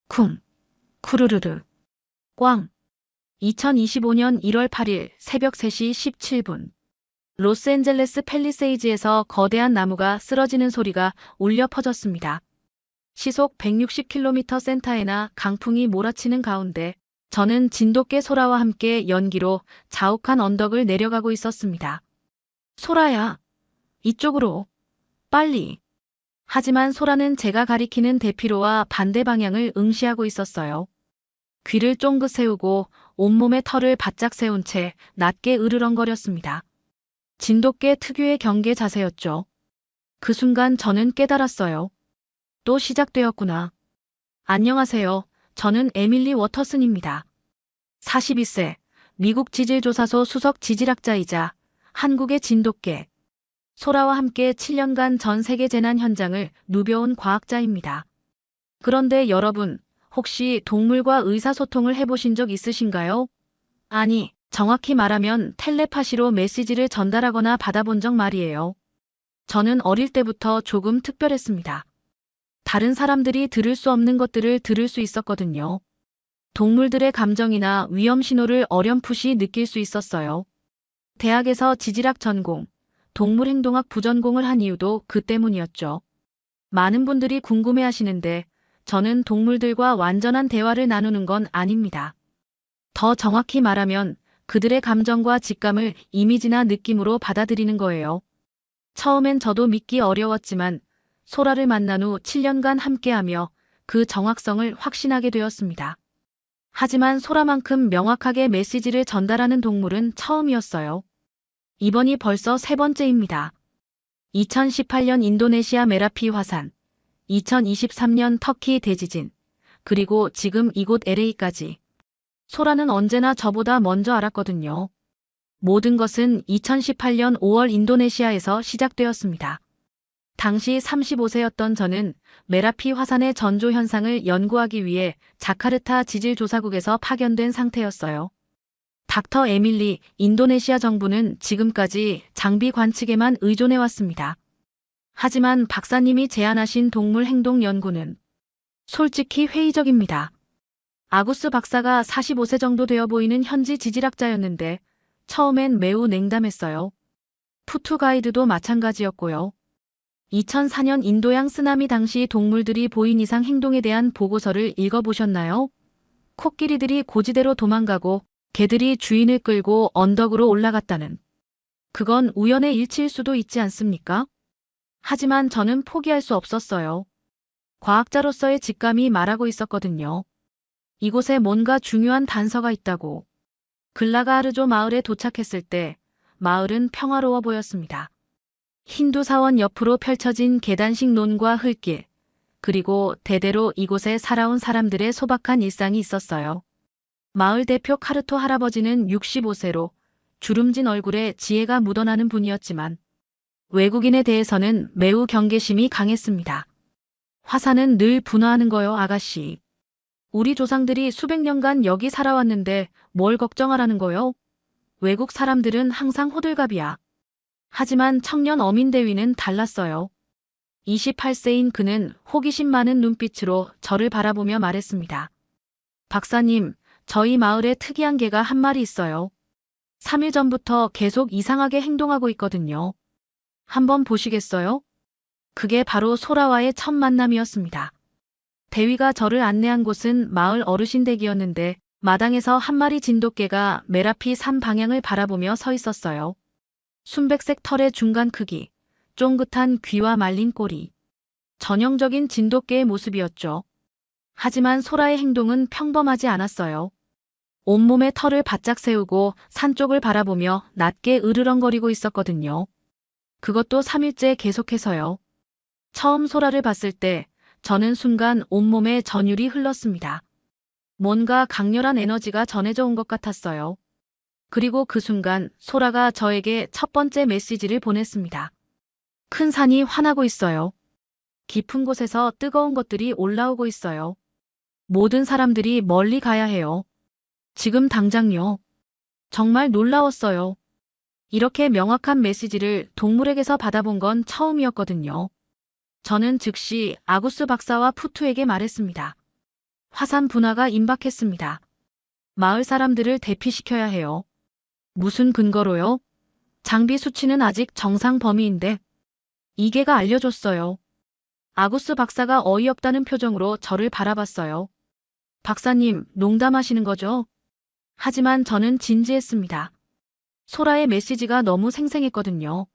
쿵, 쿠르르르, 꽝. 2025년 1월 8일 새벽 3시 17분. 로스앤젤레스 팰리세이즈에서 거대한 나무가 쓰러지는 소리가 울려 퍼졌습니다. 시속 160km 센타에나 강풍이 몰아치는 가운데 저는 진돗개 소라와 함께 연기로 자욱한 언덕을 내려가고 있었습니다. 소라야, 이쪽으로, 빨리. 하지만 소라는 제가 가리키는 대피로와 반대 방향을 응시하고 있었어요. 귀를 쫑긋 세우고 온몸에 털을 바짝 세운 채 낮게 으르렁거렸습니다. 진돗개 특유의 경계 자세였죠. 그 순간 저는 깨달았어요. 또 시작되었구나. 안녕하세요. 저는 에밀리 워터슨입니다. 42세, 미국 지질조사소 수석 지질학자이자 한국의 진돗개, 소라와 함께 7년간 전 세계 재난 현장을 누벼온 과학자입니다. 그런데 여러분, 혹시 동물과 의사소통을 해보신 적 있으신가요? 아니, 정확히 말하면 텔레파시로 메시지를 전달하거나 받아본 적 말이에요. 저는 어릴 때부터 조금 특별했습니다. 다른 사람들이 들을 수 없는 것들을 들을 수 있었거든요. 동물들의 감정이나 위험 신호를 어렴풋이 느낄 수 있었어요. 대학에서 지질학 전공, 동물행동학 부전공을 한 이유도 그 때문이었죠. 많은 분들이 궁금해하시는데 저는 동물들과 완전한 대화를 나누는 건 아닙니다. 더 정확히 말하면 그들의 감정과 직감을 이미지나 느낌으로 받아들이는 거예요. 처음엔 저도 믿기 어려웠지만 소라를 만난 후 7년간 함께하며 그 정확성을 확신하게 되었습니다. 하지만 소라만큼 명확하게 메시지를 전달하는 동물은 처음이었어요. 이번이 벌써 세 번째입니다. 2018년 인도네시아 메라피 화산, 2023년 터키 대지진, 그리고 지금 이곳 LA까지. 소라는 언제나 저보다 먼저 알았거든요. 모든 것은 2018년 5월 인도네시아에서 시작되었습니다. 당시 35세였던 저는 메라피 화산의 전조 현상을 연구하기 위해 자카르타 지질조사국에서 파견된 상태였어요. 닥터 에밀리, 인도네시아 정부는 지금까지 장비 관측에만 의존해왔습니다. 하지만 박사님이 제안하신 동물 행동 연구는 솔직히 회의적입니다. 아구스 박사가 45세 정도 되어 보이는 현지 지질학자였는데 처음엔 매우 냉담했어요. 푸투 가이드도 마찬가지였고요. 2004년 인도양 쓰나미 당시 동물들이 보인 이상 행동에 대한 보고서를 읽어보셨나요? 코끼리들이 고지대로 도망가고 개들이 주인을 끌고 언덕으로 올라갔다는. 그건 우연의 일치일 수도 있지 않습니까? 하지만 저는 포기할 수 없었어요. 과학자로서의 직감이 말하고 있었거든요. 이곳에 뭔가 중요한 단서가 있다고. 글라가하르조 마을에 도착했을 때 마을은 평화로워 보였습니다. 힌두 사원 옆으로 펼쳐진 계단식 논과 흙길, 그리고 대대로 이곳에 살아온 사람들의 소박한 일상이 있었어요. 마을 대표 카르토 할아버지는 65세로 주름진 얼굴에 지혜가 묻어나는 분이었지만 외국인에 대해서는 매우 경계심이 강했습니다. 화산은 늘 분화하는 거요, 아가씨. 우리 조상들이 수백 년간 여기 살아왔는데 뭘 걱정하라는 거요? 외국 사람들은 항상 호들갑이야. 하지만 청년 어민 대위는 달랐어요. 28세인 그는 호기심 많은 눈빛으로 저를 바라보며 말했습니다. 박사님, 저희 마을에 특이한 개가 한 마리 있어요. 3일 전부터 계속 이상하게 행동하고 있거든요. 한번 보시겠어요? 그게 바로 소라와의 첫 만남이었습니다. 대위가 저를 안내한 곳은 마을 어르신 댁이었는데 마당에서 한 마리 진돗개가 메라피 산 방향을 바라보며 서 있었어요. 순백색 털의 중간 크기, 쫑긋한 귀와 말린 꼬리. 전형적인 진돗개의 모습이었죠. 하지만 소라의 행동은 평범하지 않았어요. 온몸에 털을 바짝 세우고 산 쪽을 바라보며 낮게 으르렁거리고 있었거든요. 그것도 3일째 계속해서요. 처음 소라를 봤을 때 저는 순간 온몸에 전율이 흘렀습니다. 뭔가 강렬한 에너지가 전해져 온 것 같았어요. 그리고 그 순간 소라가 저에게 첫 번째 메시지를 보냈습니다. 큰 산이 화나고 있어요. 깊은 곳에서 뜨거운 것들이 올라오고 있어요. 모든 사람들이 멀리 가야 해요. 지금 당장요. 정말 놀라웠어요. 이렇게 명확한 메시지를 동물에게서 받아본 건 처음이었거든요. 저는 즉시 아구스 박사와 푸투에게 말했습니다. 화산 분화가 임박했습니다. 마을 사람들을 대피시켜야 해요. 무슨 근거로요? 장비 수치는 아직 정상 범위인데. 이계가 알려줬어요. 아구스 박사가 어이없다는 표정으로 저를 바라봤어요. 박사님, 농담하시는 거죠? 하지만 저는 진지했습니다. 소라의 메시지가 너무 생생했거든요.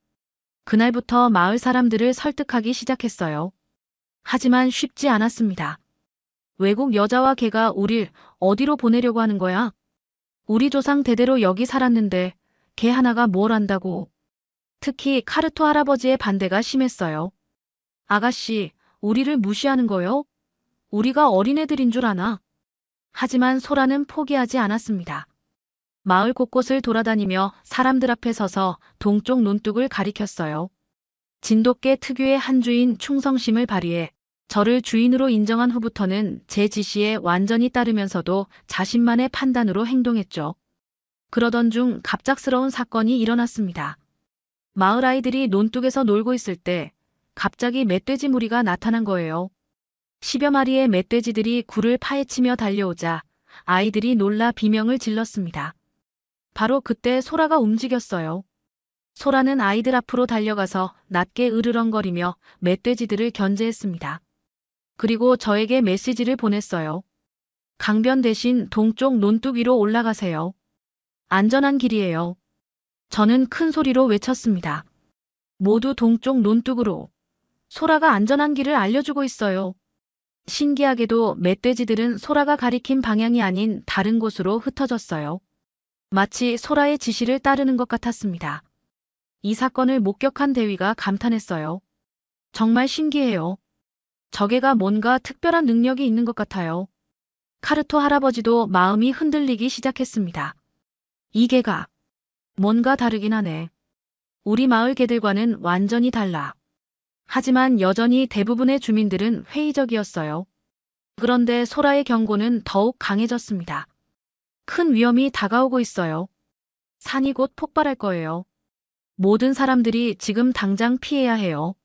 그날부터 마을 사람들을 설득하기 시작했어요. 하지만 쉽지 않았습니다. 외국 여자와 걔가 우릴 어디로 보내려고 하는 거야? 우리 조상 대대로 여기 살았는데 걔 하나가 뭘 안다고. 특히 카르토 할아버지의 반대가 심했어요. 아가씨, 우리를 무시하는 거요? 우리가 어린애들인 줄 아나? 하지만 소라는 포기하지 않았습니다. 마을 곳곳을 돌아다니며 사람들 앞에 서서 동쪽 논둑을 가리켰어요. 진돗개 특유의 한 주인 충성심을 발휘해 저를 주인으로 인정한 후부터는 제 지시에 완전히 따르면서도 자신만의 판단으로 행동했죠. 그러던 중 갑작스러운 사건이 일어났습니다. 마을 아이들이 논둑에서 놀고 있을 때 갑자기 멧돼지 무리가 나타난 거예요. 10여 마리의 멧돼지들이 굴을 파헤치며 달려오자 아이들이 놀라 비명을 질렀습니다. 바로 그때 소라가 움직였어요. 소라는 아이들 앞으로 달려가서 낮게 으르렁거리며 멧돼지들을 견제했습니다. 그리고 저에게 메시지를 보냈어요. 강변 대신 동쪽 논둑 위로 올라가세요. 안전한 길이에요. 저는 큰 소리로 외쳤습니다. 모두 동쪽 논둑으로. 소라가 안전한 길을 알려주고 있어요. 신기하게도 멧돼지들은 소라가 가리킨 방향이 아닌 다른 곳으로 흩어졌어요. 마치 소라의 지시를 따르는 것 같았습니다. 이 사건을 목격한 대위가 감탄했어요. 정말 신기해요. 저게가 뭔가 특별한 능력이 있는 것 같아요. 카르토 할아버지도 마음이 흔들리기 시작했습니다. 이 개가 뭔가 다르긴 하네. 우리 마을 개들과는 완전히 달라. 하지만 여전히 대부분의 주민들은 회의적이었어요. 그런데 소라의 경고는 더욱 강해졌습니다. 큰 위험이 다가오고 있어요. 산이 곧 폭발할 거예요. 모든 사람들이 지금 당장 피해야 해요.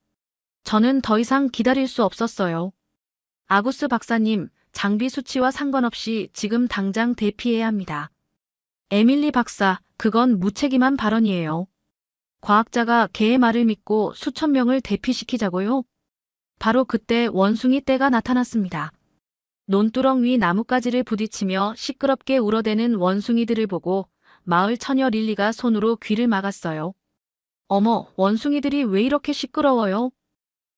저는 더 이상 기다릴 수 없었어요. 아구스 박사님, 장비 수치와 상관없이 지금 당장 대피해야 합니다. 에밀리 박사, 그건 무책임한 발언이에요. 과학자가 개의 말을 믿고 수천 명을 대피시키자고요? 바로 그때 원숭이 떼가 나타났습니다. 논두렁 위 나뭇가지를 부딪히며 시끄럽게 울어대는 원숭이들을 보고 마을 처녀 릴리가 손으로 귀를 막았어요. 어머, 원숭이들이 왜 이렇게 시끄러워요?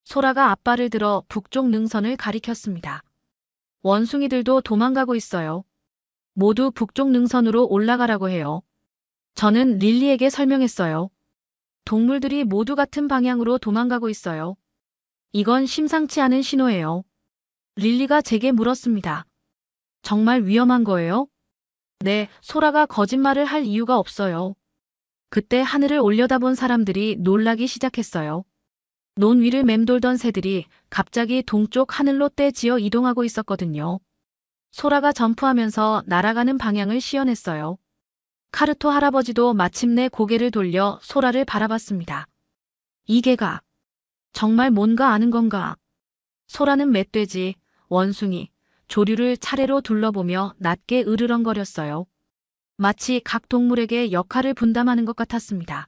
소라가 앞발을 들어 북쪽 능선을 가리켰습니다. 원숭이들도 도망가고 있어요. 모두 북쪽 능선으로 올라가라고 해요. 저는 릴리에게 설명했어요. 동물들이 모두 같은 방향으로 도망가고 있어요. 이건 심상치 않은 신호예요. 릴리가 제게 물었습니다. 정말 위험한 거예요? 네, 소라가 거짓말을 할 이유가 없어요. 그때 하늘을 올려다본 사람들이 놀라기 시작했어요. 논 위를 맴돌던 새들이 갑자기 동쪽 하늘로 떼지어 이동하고 있었거든요. 소라가 점프하면서 날아가는 방향을 시연했어요. 카르토 할아버지도 마침내 고개를 돌려 소라를 바라봤습니다. 이 개가 정말 뭔가 아는 건가? 소라는 멧돼지, 원숭이, 조류를 차례로 둘러보며 낮게 으르렁거렸어요. 마치 각 동물에게 역할을 분담하는 것 같았습니다.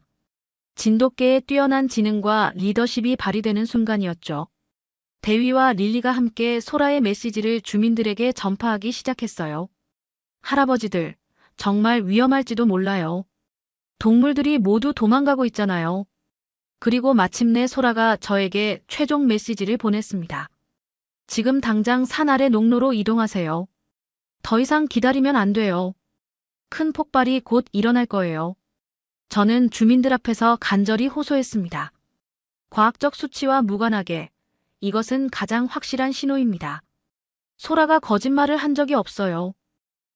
진돗개의 뛰어난 지능과 리더십이 발휘되는 순간이었죠. 대위와 릴리가 함께 소라의 메시지를 주민들에게 전파하기 시작했어요. 할아버지들, 정말 위험할지도 몰라요. 동물들이 모두 도망가고 있잖아요. 그리고 마침내 소라가 저에게 최종 메시지를 보냈습니다. 지금 당장 산 아래 농로로 이동하세요. 더 이상 기다리면 안 돼요. 큰 폭발이 곧 일어날 거예요. 저는 주민들 앞에서 간절히 호소했습니다. 과학적 수치와 무관하게 이것은 가장 확실한 신호입니다. 소라가 거짓말을 한 적이 없어요.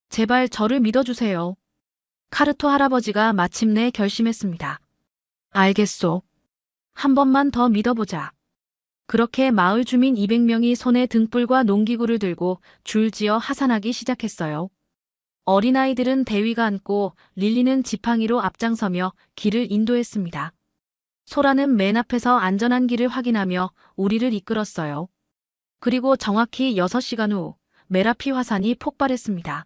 제발 저를 믿어주세요. 카르토 할아버지가 마침내 결심했습니다. 알겠소. 한 번만 더 믿어보자. 그렇게 마을 주민 200명이 손에 등불과 농기구를 들고 줄지어 하산하기 시작했어요. 어린아이들은 대위가 앉고 릴리는 지팡이로 앞장서며 길을 인도했습니다. 소라는 맨 앞에서 안전한 길을 확인하며 우리를 이끌었어요. 그리고 정확히 6시간 후 메라피 화산이 폭발했습니다.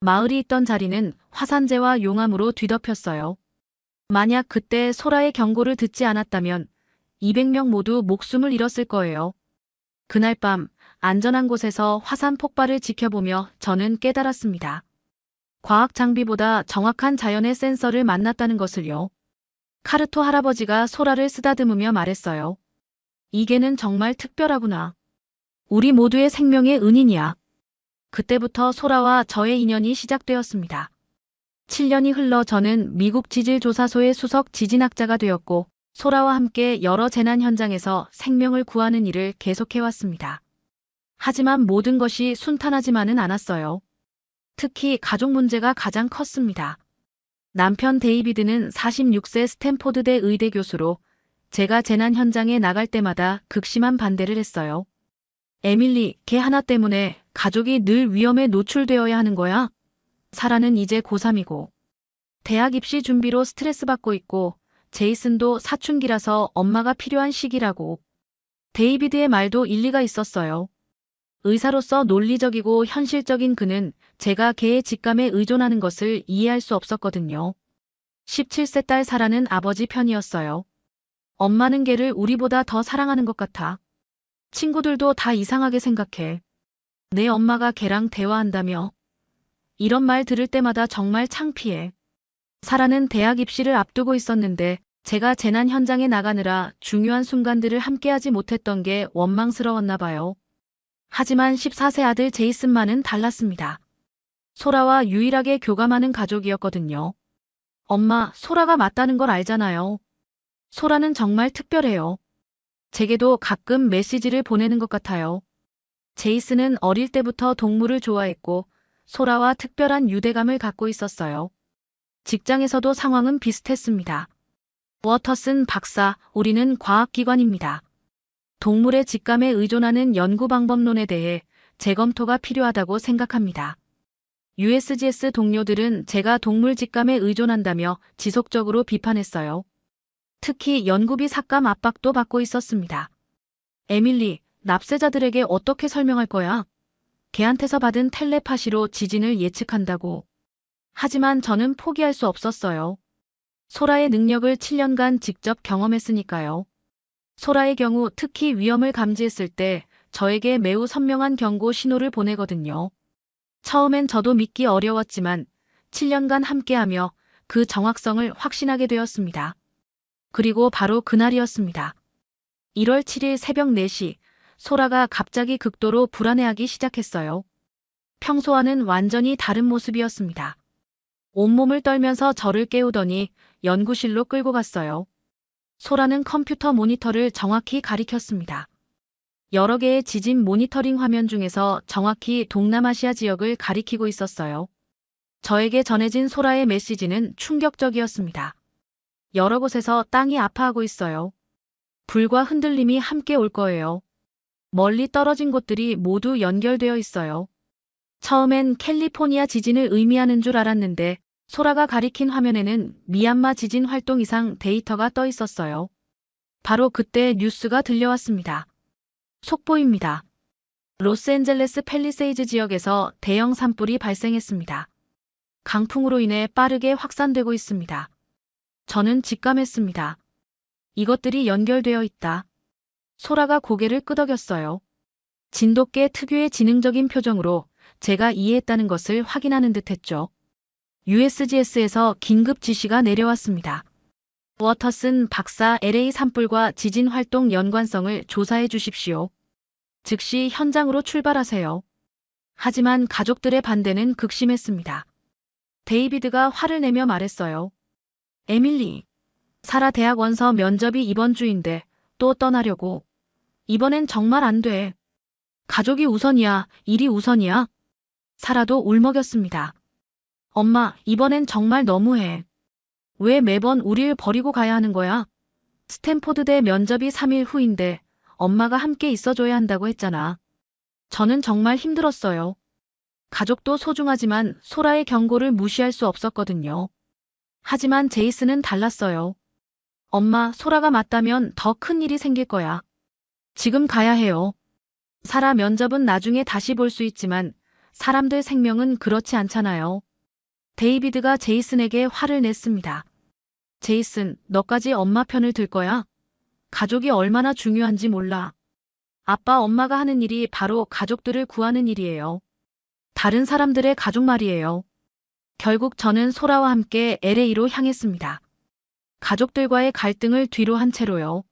마을이 있던 자리는 화산재와 용암으로 뒤덮였어요. 만약 그때 소라의 경고를 듣지 않았다면 200명 모두 목숨을 잃었을 거예요. 그날 밤 안전한 곳에서 화산 폭발을 지켜보며 저는 깨달았습니다. 과학 장비보다 정확한 자연의 센서를 만났다는 것을요. 카르토 할아버지가 소라를 쓰다듬으며 말했어요. 이게는 정말 특별하구나. 우리 모두의 생명의 은인이야. 그때부터 소라와 저의 인연이 시작되었습니다. 7년이 흘러 저는 미국 지질조사소의 수석 지진학자가 되었고 소라와 함께 여러 재난 현장에서 생명을 구하는 일을 계속해왔습니다. 하지만 모든 것이 순탄하지만은 않았어요. 특히 가족 문제가 가장 컸습니다. 남편 데이비드는 46세 스탠포드대 의대 교수로 제가 재난 현장에 나갈 때마다 극심한 반대를 했어요. 에밀리, 걔 하나 때문에 가족이 늘 위험에 노출되어야 하는 거야? 사라는 이제 고3이고 대학 입시 준비로 스트레스 받고 있고 제이슨도 사춘기라서 엄마가 필요한 시기라고. 데이비드의 말도 일리가 있었어요. 의사로서 논리적이고 현실적인 그는 제가 걔의 직감에 의존하는 것을 이해할 수 없었거든요. 17세 딸 사라는 아버지 편이었어요. 엄마는 걔를 우리보다 더 사랑하는 것 같아. 친구들도 다 이상하게 생각해. 내 엄마가 걔랑 대화한다며. 이런 말 들을 때마다 정말 창피해. 사라는 대학 입시를 앞두고 있었는데 제가 재난 현장에 나가느라 중요한 순간들을 함께하지 못했던 게 원망스러웠나 봐요. 하지만 14세 아들 제이슨만은 달랐습니다. 소라와 유일하게 교감하는 가족이었거든요. 엄마, 소라가 맞다는 걸 알잖아요. 소라는 정말 특별해요. 제게도 가끔 메시지를 보내는 것 같아요. 제이슨은 어릴 때부터 동물을 좋아했고 소라와 특별한 유대감을 갖고 있었어요. 직장에서도 상황은 비슷했습니다. 워터슨 박사, 우리는 과학기관입니다. 동물의 직감에 의존하는 연구 방법론에 대해 재검토가 필요하다고 생각합니다. USGS 동료들은 제가 동물 직감에 의존한다며 지속적으로 비판했어요. 특히 연구비 삭감 압박도 받고 있었습니다. 에밀리, 납세자들에게 어떻게 설명할 거야? 걔한테서 받은 텔레파시로 지진을 예측한다고. 하지만 저는 포기할 수 없었어요. 소라의 능력을 7년간 직접 경험했으니까요. 소라의 경우 특히 위험을 감지했을 때 저에게 매우 선명한 경고 신호를 보내거든요. 처음엔 저도 믿기 어려웠지만 7년간 함께하며 그 정확성을 확신하게 되었습니다. 그리고 바로 그날이었습니다. 1월 7일 새벽 4시, 소라가 갑자기 극도로 불안해하기 시작했어요. 평소와는 완전히 다른 모습이었습니다. 온몸을 떨면서 저를 깨우더니 연구실로 끌고 갔어요. 소라는 컴퓨터 모니터를 정확히 가리켰습니다. 여러 개의 지진 모니터링 화면 중에서 정확히 동남아시아 지역을 가리키고 있었어요. 저에게 전해진 소라의 메시지는 충격적이었습니다. 여러 곳에서 땅이 아파하고 있어요. 불과 흔들림이 함께 올 거예요. 멀리 떨어진 곳들이 모두 연결되어 있어요. 처음엔 캘리포니아 지진을 의미하는 줄 알았는데 소라가 가리킨 화면에는 미얀마 지진 활동 이상 데이터가 떠 있었어요. 바로 그때 뉴스가 들려왔습니다. 속보입니다. 로스앤젤레스 팰리세이즈 지역에서 대형 산불이 발생했습니다. 강풍으로 인해 빠르게 확산되고 있습니다. 저는 직감했습니다. 이것들이 연결되어 있다. 소라가 고개를 끄덕였어요. 진돗개 특유의 지능적인 표정으로 제가 이해했다는 것을 확인하는 듯했죠. USGS에서 긴급 지시가 내려왔습니다. 워터슨 박사 LA 산불과 지진 활동 연관성을 조사해 주십시오. 즉시 현장으로 출발하세요. 하지만 가족들의 반대는 극심했습니다. 데이비드가 화를 내며 말했어요. 에밀리, 사라 대학 원서 면접이 이번 주인데 또 떠나려고. 이번엔 정말 안 돼. 가족이 우선이야, 일이 우선이야. 사라도 울먹였습니다. 엄마, 이번엔 정말 너무해. 왜 매번 우릴 버리고 가야 하는 거야? 스탠포드대 면접이 3일 후인데 엄마가 함께 있어줘야 한다고 했잖아. 저는 정말 힘들었어요. 가족도 소중하지만 소라의 경고를 무시할 수 없었거든요. 하지만 제이슨은 달랐어요. 엄마, 소라가 맞다면 더 큰 일이 생길 거야. 지금 가야 해요. 사라 면접은 나중에 다시 볼 수 있지만 사람들 생명은 그렇지 않잖아요. 데이비드가 제이슨에게 화를 냈습니다. 제이슨, 너까지 엄마 편을 들 거야? 가족이 얼마나 중요한지 몰라. 아빠, 엄마가 하는 일이 바로 가족들을 구하는 일이에요. 다른 사람들의 가족 말이에요. 결국 저는 소라와 함께 LA로 향했습니다. 가족들과의 갈등을 뒤로 한 채로요.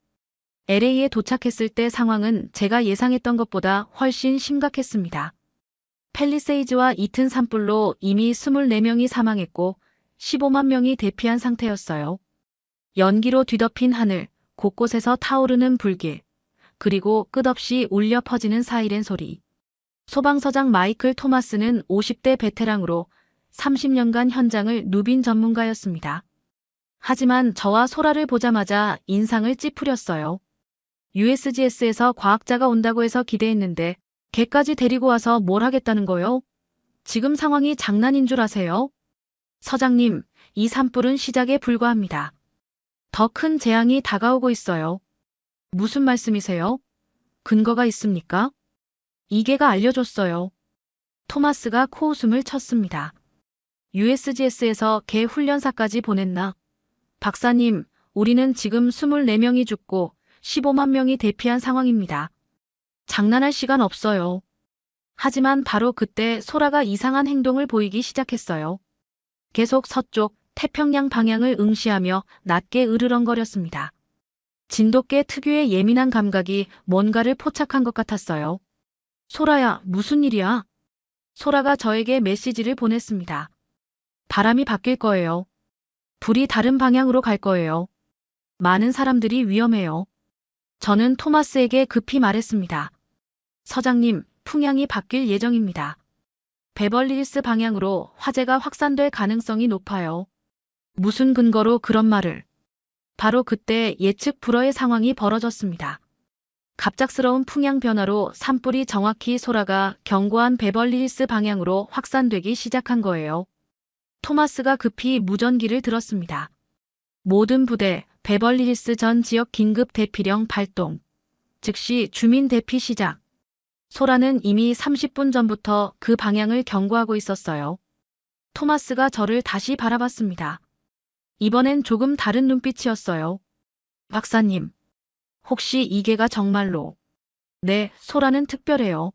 LA에 도착했을 때 상황은 제가 예상했던 것보다 훨씬 심각했습니다. 팰리세이즈와 이튼 산불로 이미 24명이 사망했고 15만 명이 대피한 상태였어요. 연기로 뒤덮인 하늘, 곳곳에서 타오르는 불길, 그리고 끝없이 울려 퍼지는 사이렌 소리. 소방서장 마이클 토마스는 50대 베테랑으로 30년간 현장을 누빈 전문가였습니다. 하지만 저와 소라를 보자마자 인상을 찌푸렸어요. USGS에서 과학자가 온다고 해서 기대했는데 걔까지 데리고 와서 뭘 하겠다는 거요? 지금 상황이 장난인 줄 아세요? 서장님, 이 산불은 시작에 불과합니다. 더 큰 재앙이 다가오고 있어요. 무슨 말씀이세요? 근거가 있습니까? 이계가 알려줬어요. 토마스가 코웃음을 쳤습니다. USGS에서 걔 훈련사까지 보냈나? 박사님, 우리는 지금 24명이 죽고 15만 명이 대피한 상황입니다. 장난할 시간 없어요. 하지만 바로 그때 소라가 이상한 행동을 보이기 시작했어요. 계속 서쪽, 태평양 방향을 응시하며 낮게 으르렁거렸습니다. 진돗개 특유의 예민한 감각이 뭔가를 포착한 것 같았어요. 소라야, 무슨 일이야? 소라가 저에게 메시지를 보냈습니다. 바람이 바뀔 거예요. 불이 다른 방향으로 갈 거예요. 많은 사람들이 위험해요. 저는 토마스에게 급히 말했습니다. 서장님, 풍향이 바뀔 예정입니다. 베벌리힐스 방향으로 화재가 확산될 가능성이 높아요. 무슨 근거로 그런 말을? 바로 그때 예측 불허의 상황이 벌어졌습니다. 갑작스러운 풍향 변화로 산불이 정확히 소라가 경고한 베벌리힐스 방향으로 확산되기 시작한 거예요. 토마스가 급히 무전기를 들었습니다. 모든 부대, 베벌리힐스 전 지역 긴급 대피령 발동. 즉시 주민 대피 시작. 소라는 이미 30분 전부터 그 방향을 경고하고 있었어요. 토마스가 저를 다시 바라봤습니다. 이번엔 조금 다른 눈빛이었어요. 박사님, 혹시 이계가 정말로? 네, 소라는 특별해요.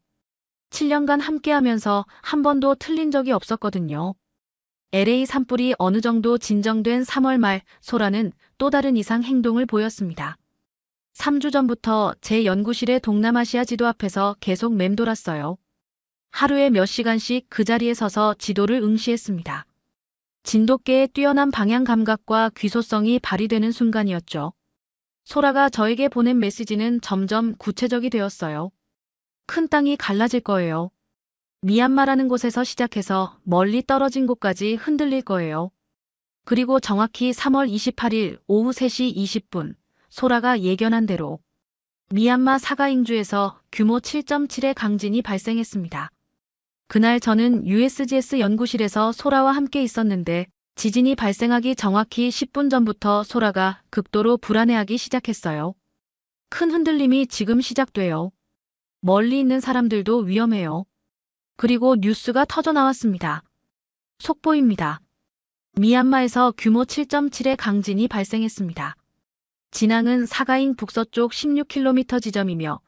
7년간 함께하면서 한 번도 틀린 적이 없었거든요. LA 산불이 어느 정도 진정된 3월 말 소라는 또 다른 이상 행동을 보였습니다. 3주 전부터 제 연구실의 동남아시아 지도 앞에서 계속 맴돌았어요. 하루에 몇 시간씩 그 자리에 서서 지도를 응시했습니다. 진돗개의 뛰어난 방향 감각과 귀소성이 발휘되는 순간이었죠. 소라가 저에게 보낸 메시지는 점점 구체적이 되었어요. 큰 땅이 갈라질 거예요. 미얀마라는 곳에서 시작해서 멀리 떨어진 곳까지 흔들릴 거예요. 그리고 정확히 3월 28일 오후 3시 20분, 소라가 예견한 대로 미얀마 사가잉주에서 규모 7.7의 강진이 발생했습니다. 그날 저는 USGS 연구실에서 소라와 함께 있었는데 지진이 발생하기 정확히 10분 전부터 소라가 극도로 불안해하기 시작했어요. 큰 흔들림이 지금 시작돼요. 멀리 있는 사람들도 위험해요. 그리고 뉴스가 터져 나왔습니다. 속보입니다. 미얀마에서 규모 7.7의 강진이 발생했습니다. 진앙은 사가잉 북서쪽 16km 지점이며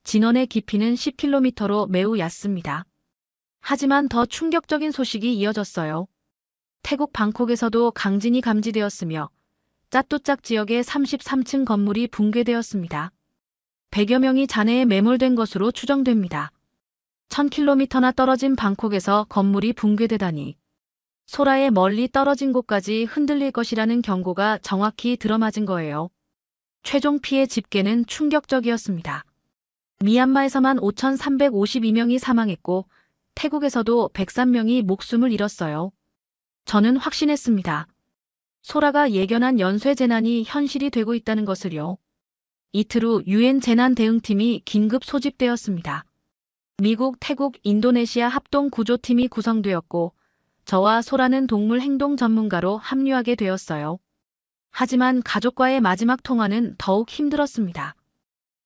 진원의 깊이는 10km로 매우 얕습니다. 하지만 더 충격적인 소식이 이어졌어요. 태국 방콕에서도 강진이 감지되었으며 짜뚜짝 지역의 33층 건물이 붕괴되었습니다. 100여 명이 잔해에 매몰된 것으로 추정됩니다. 1000km나 떨어진 방콕에서 건물이 붕괴되다니. 소라의 멀리 떨어진 곳까지 흔들릴 것이라는 경고가 정확히 들어맞은 거예요. 최종 피해 집계는 충격적이었습니다. 미얀마에서만 5,352명이 사망했고 태국에서도 103명이 목숨을 잃었어요. 저는 확신했습니다. 소라가 예견한 연쇄 재난이 현실이 되고 있다는 것을요. 이틀 후 UN 재난대응팀이 긴급 소집되었습니다. 미국, 태국, 인도네시아 합동구조팀이 구성되었고 저와 소라는 동물 행동 전문가로 합류하게 되었어요. 하지만 가족과의 마지막 통화는 더욱 힘들었습니다.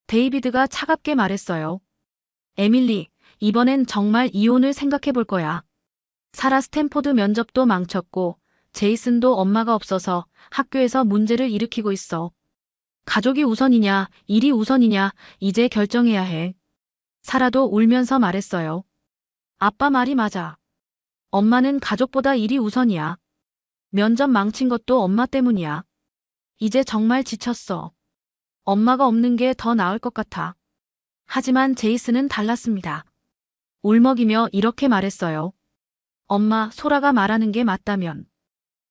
데이비드가 차갑게 말했어요. 에밀리, 이번엔 정말 이혼을 생각해 볼 거야. 사라 스탠포드 면접도 망쳤고, 제이슨도 엄마가 없어서 학교에서 문제를 일으키고 있어. 가족이 우선이냐, 일이 우선이냐, 이제 결정해야 해. 사라도 울면서 말했어요. 아빠 말이 맞아. 엄마는 가족보다 일이 우선이야. 면접 망친 것도 엄마 때문이야. 이제 정말 지쳤어. 엄마가 없는 게 더 나을 것 같아. 하지만 제이슨은 달랐습니다. 울먹이며 이렇게 말했어요. 엄마, 소라가 말하는 게 맞다면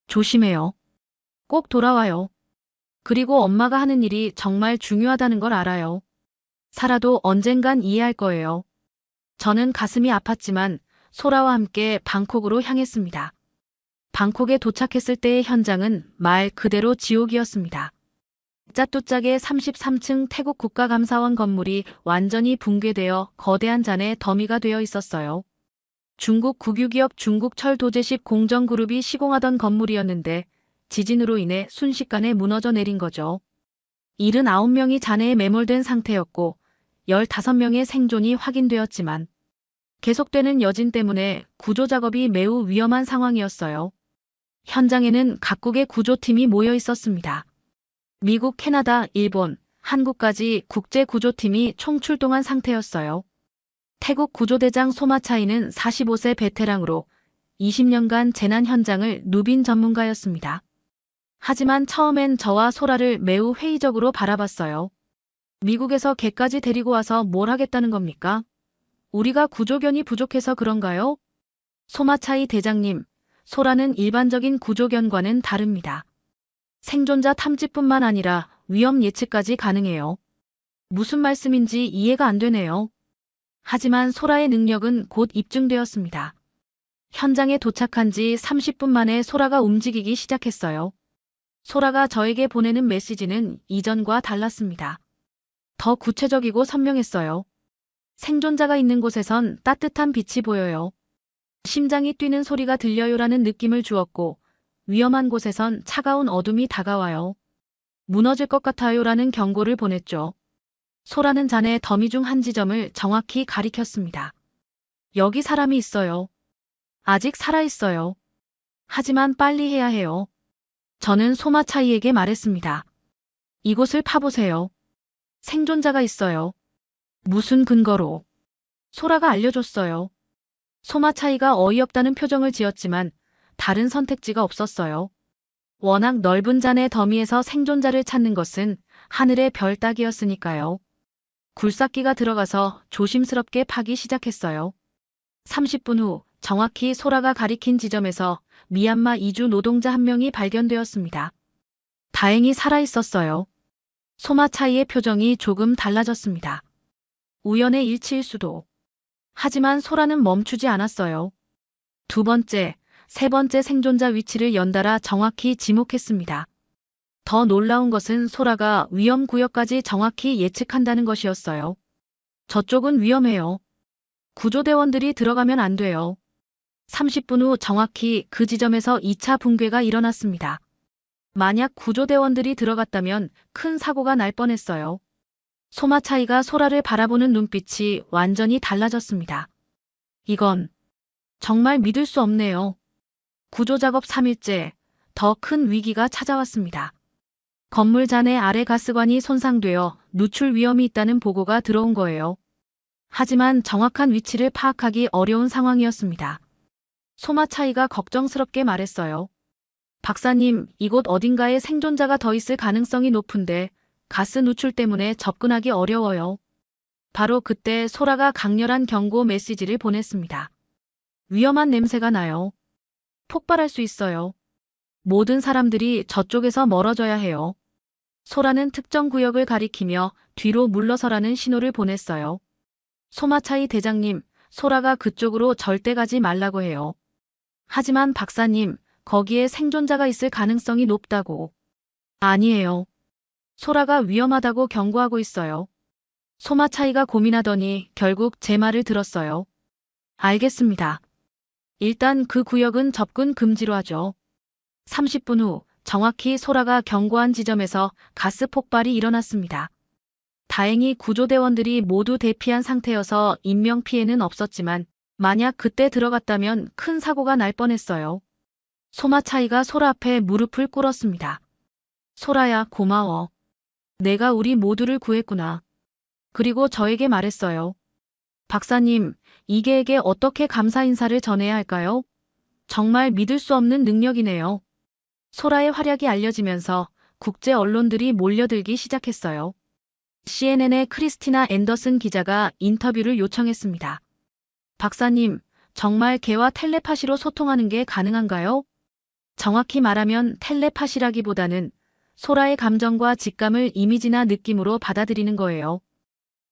조심해요. 꼭 돌아와요. 그리고 엄마가 하는 일이 정말 중요하다는 걸 알아요. 사라도 언젠간 이해할 거예요. 저는 가슴이 아팠지만 소라와 함께 방콕으로 향했습니다. 방콕에 도착했을 때의 현장은 말 그대로 지옥이었습니다. 짜뚜짝의 33층 태국 국가감사원 건물이 완전히 붕괴되어 거대한 잔해 더미가 되어 있었어요. 중국 국유기업 중국철도제식 공정그룹이 시공하던 건물이었는데 지진으로 인해 순식간에 무너져 내린 거죠. 79명이 잔해에 매몰된 상태였고 15명의 생존이 확인되었지만 계속되는 여진 때문에 구조 작업이 매우 위험한 상황이었어요. 현장에는 각국의 구조팀이 모여 있었습니다. 미국, 캐나다, 일본, 한국까지 국제구조팀이 총출동한 상태였어요. 태국 구조대장 소마차이는 45세 베테랑으로 20년간 재난 현장을 누빈 전문가였습니다. 하지만 처음엔 저와 소라를 매우 회의적으로 바라봤어요. 미국에서 걔까지 데리고 와서 뭘 하겠다는 겁니까? 우리가 구조견이 부족해서 그런가요? 소마차이 대장님, 소라는 일반적인 구조견과는 다릅니다. 생존자 탐지뿐만 아니라 위험 예측까지 가능해요. 무슨 말씀인지 이해가 안 되네요. 하지만 소라의 능력은 곧 입증되었습니다. 현장에 도착한 지 30분 만에 소라가 움직이기 시작했어요. 소라가 저에게 보내는 메시지는 이전과 달랐습니다. 더 구체적이고 선명했어요. 생존자가 있는 곳에선 따뜻한 빛이 보여요. 심장이 뛰는 소리가 들려요라는 느낌을 주었고 위험한 곳에선 차가운 어둠이 다가와요. 무너질 것 같아요라는 경고를 보냈죠. 소라는 잔해 더미 중 한 지점을 정확히 가리켰습니다. 여기 사람이 있어요. 아직 살아있어요. 하지만 빨리 해야 해요. 저는 소마차이에게 말했습니다. 이곳을 파보세요. 생존자가 있어요. 무슨 근거로? 소라가 알려줬어요. 소마차이가 어이없다는 표정을 지었지만 다른 선택지가 없었어요. 워낙 넓은 잔해 더미에서 생존자를 찾는 것은 하늘의 별 따기였으니까요. 굴삭기가 들어가서 조심스럽게 파기 시작했어요. 30분 후 정확히 소라가 가리킨 지점에서 미얀마 이주 노동자 한 명이 발견되었습니다. 다행히 살아있었어요. 소마차이의 표정이 조금 달라졌습니다. 우연의 일치일 수도. 하지만 소라는 멈추지 않았어요. 두 번째, 세 번째 생존자 위치를 연달아 정확히 지목했습니다. 더 놀라운 것은 소라가 위험 구역까지 정확히 예측한다는 것이었어요. 저쪽은 위험해요. 구조대원들이 들어가면 안 돼요. 30분 후 정확히 그 지점에서 2차 붕괴가 일어났습니다. 만약 구조대원들이 들어갔다면 큰 사고가 날 뻔했어요. 소마차이가 소라를 바라보는 눈빛이 완전히 달라졌습니다. 이건 정말 믿을 수 없네요. 구조작업 3일째, 더 큰 위기가 찾아왔습니다. 건물 잔해 아래 가스관이 손상되어 누출 위험이 있다는 보고가 들어온 거예요. 하지만 정확한 위치를 파악하기 어려운 상황이었습니다. 소마차이가 걱정스럽게 말했어요. 박사님, 이곳 어딘가에 생존자가 더 있을 가능성이 높은데 가스 누출 때문에 접근하기 어려워요. 바로 그때 소라가 강렬한 경고 메시지를 보냈습니다. 위험한 냄새가 나요. 폭발할 수 있어요. 모든 사람들이 저쪽에서 멀어져야 해요. 소라는 특정 구역을 가리키며 뒤로 물러서라는 신호를 보냈어요. 소마차이 대장님, 소라가 그쪽으로 절대 가지 말라고 해요. 하지만 박사님, 거기에 생존자가 있을 가능성이 높다고. 아니에요. 소라가 위험하다고 경고하고 있어요. 소마차이가 고민하더니 결국 제 말을 들었어요. 알겠습니다. 일단 그 구역은 접근 금지로 하죠. 30분 후 정확히 소라가 경고한 지점에서 가스 폭발이 일어났습니다. 다행히 구조대원들이 모두 대피한 상태여서 인명피해는 없었지만 만약 그때 들어갔다면 큰 사고가 날 뻔했어요. 소마차이가 소라 앞에 무릎을 꿇었습니다. 소라야, 고마워. 내가 우리 모두를 구했구나. 그리고 저에게 말했어요. 박사님, 이계에게 어떻게 감사 인사를 전해야 할까요? 정말 믿을 수 없는 능력이네요. 소라의 활약이 알려지면서 국제 언론들이 몰려들기 시작했어요. CNN의 크리스티나 앤더슨 기자가 인터뷰를 요청했습니다. 박사님, 정말 개와 텔레파시로 소통하는 게 가능한가요? 정확히 말하면 텔레파시라기보다는 소라의 감정과 직감을 이미지나 느낌으로 받아들이는 거예요.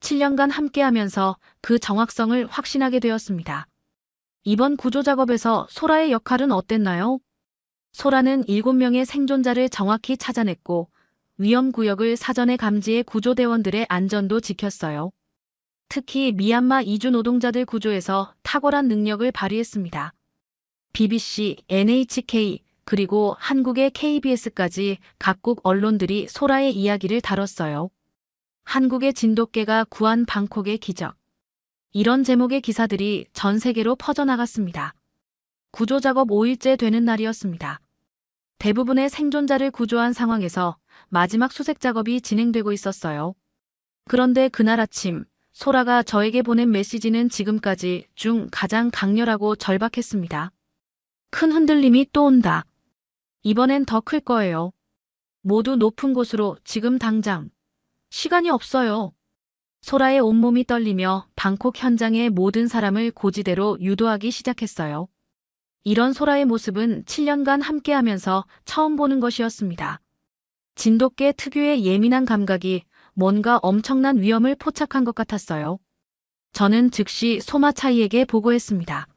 7년간 함께하면서 그 정확성을 확신하게 되었습니다. 이번 구조 작업에서 소라의 역할은 어땠나요? 소라는 7명의 생존자를 정확히 찾아냈고 위험 구역을 사전에 감지해 구조대원들의 안전도 지켰어요. 특히 미얀마 이주 노동자들 구조에서 탁월한 능력을 발휘했습니다. BBC, NHK, 그리고 한국의 KBS까지 각국 언론들이 소라의 이야기를 다뤘어요. 한국의 진돗개가 구한 방콕의 기적. 이런 제목의 기사들이 전 세계로 퍼져나갔습니다. 구조작업 5일째 되는 날이었습니다. 대부분의 생존자를 구조한 상황에서 마지막 수색 작업이 진행되고 있었어요. 그런데 그날 아침, 소라가 저에게 보낸 메시지는 지금까지 중 가장 강렬하고 절박했습니다. 큰 흔들림이 또 온다. 이번엔 더 클 거예요. 모두 높은 곳으로 지금 당장. 시간이 없어요. 소라의 온몸이 떨리며 방콕 현장의 모든 사람을 고지대로 유도하기 시작했어요. 이런 소라의 모습은 7년간 함께하면서 처음 보는 것이었습니다. 진돗개 특유의 예민한 감각이 뭔가 엄청난 위험을 포착한 것 같았어요. 저는 즉시 소마차이에게 보고했습니다.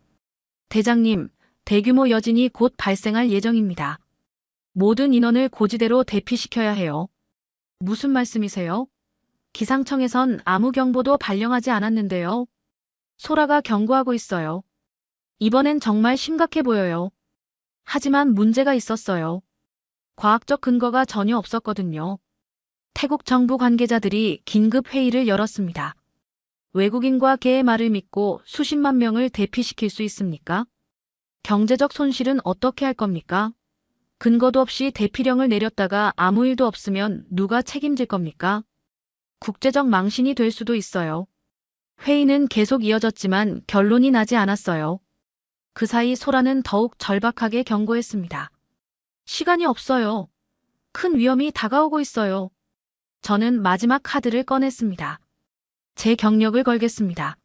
대장님, 대규모 여진이 곧 발생할 예정입니다. 모든 인원을 고지대로 대피시켜야 해요. 무슨 말씀이세요? 기상청에선 아무 경보도 발령하지 않았는데요. 소라가 경고하고 있어요. 이번엔 정말 심각해 보여요. 하지만 문제가 있었어요. 과학적 근거가 전혀 없었거든요. 태국 정부 관계자들이 긴급 회의를 열었습니다. 외국인과 개의 말을 믿고 수십만 명을 대피시킬 수 있습니까? 경제적 손실은 어떻게 할 겁니까? 근거도 없이 대피령을 내렸다가 아무 일도 없으면 누가 책임질 겁니까? 국제적 망신이 될 수도 있어요. 회의는 계속 이어졌지만 결론이 나지 않았어요. 그 사이 소라는 더욱 절박하게 경고했습니다. 시간이 없어요. 큰 위험이 다가오고 있어요. 저는 마지막 카드를 꺼냈습니다. 제 경력을 걸겠습니다.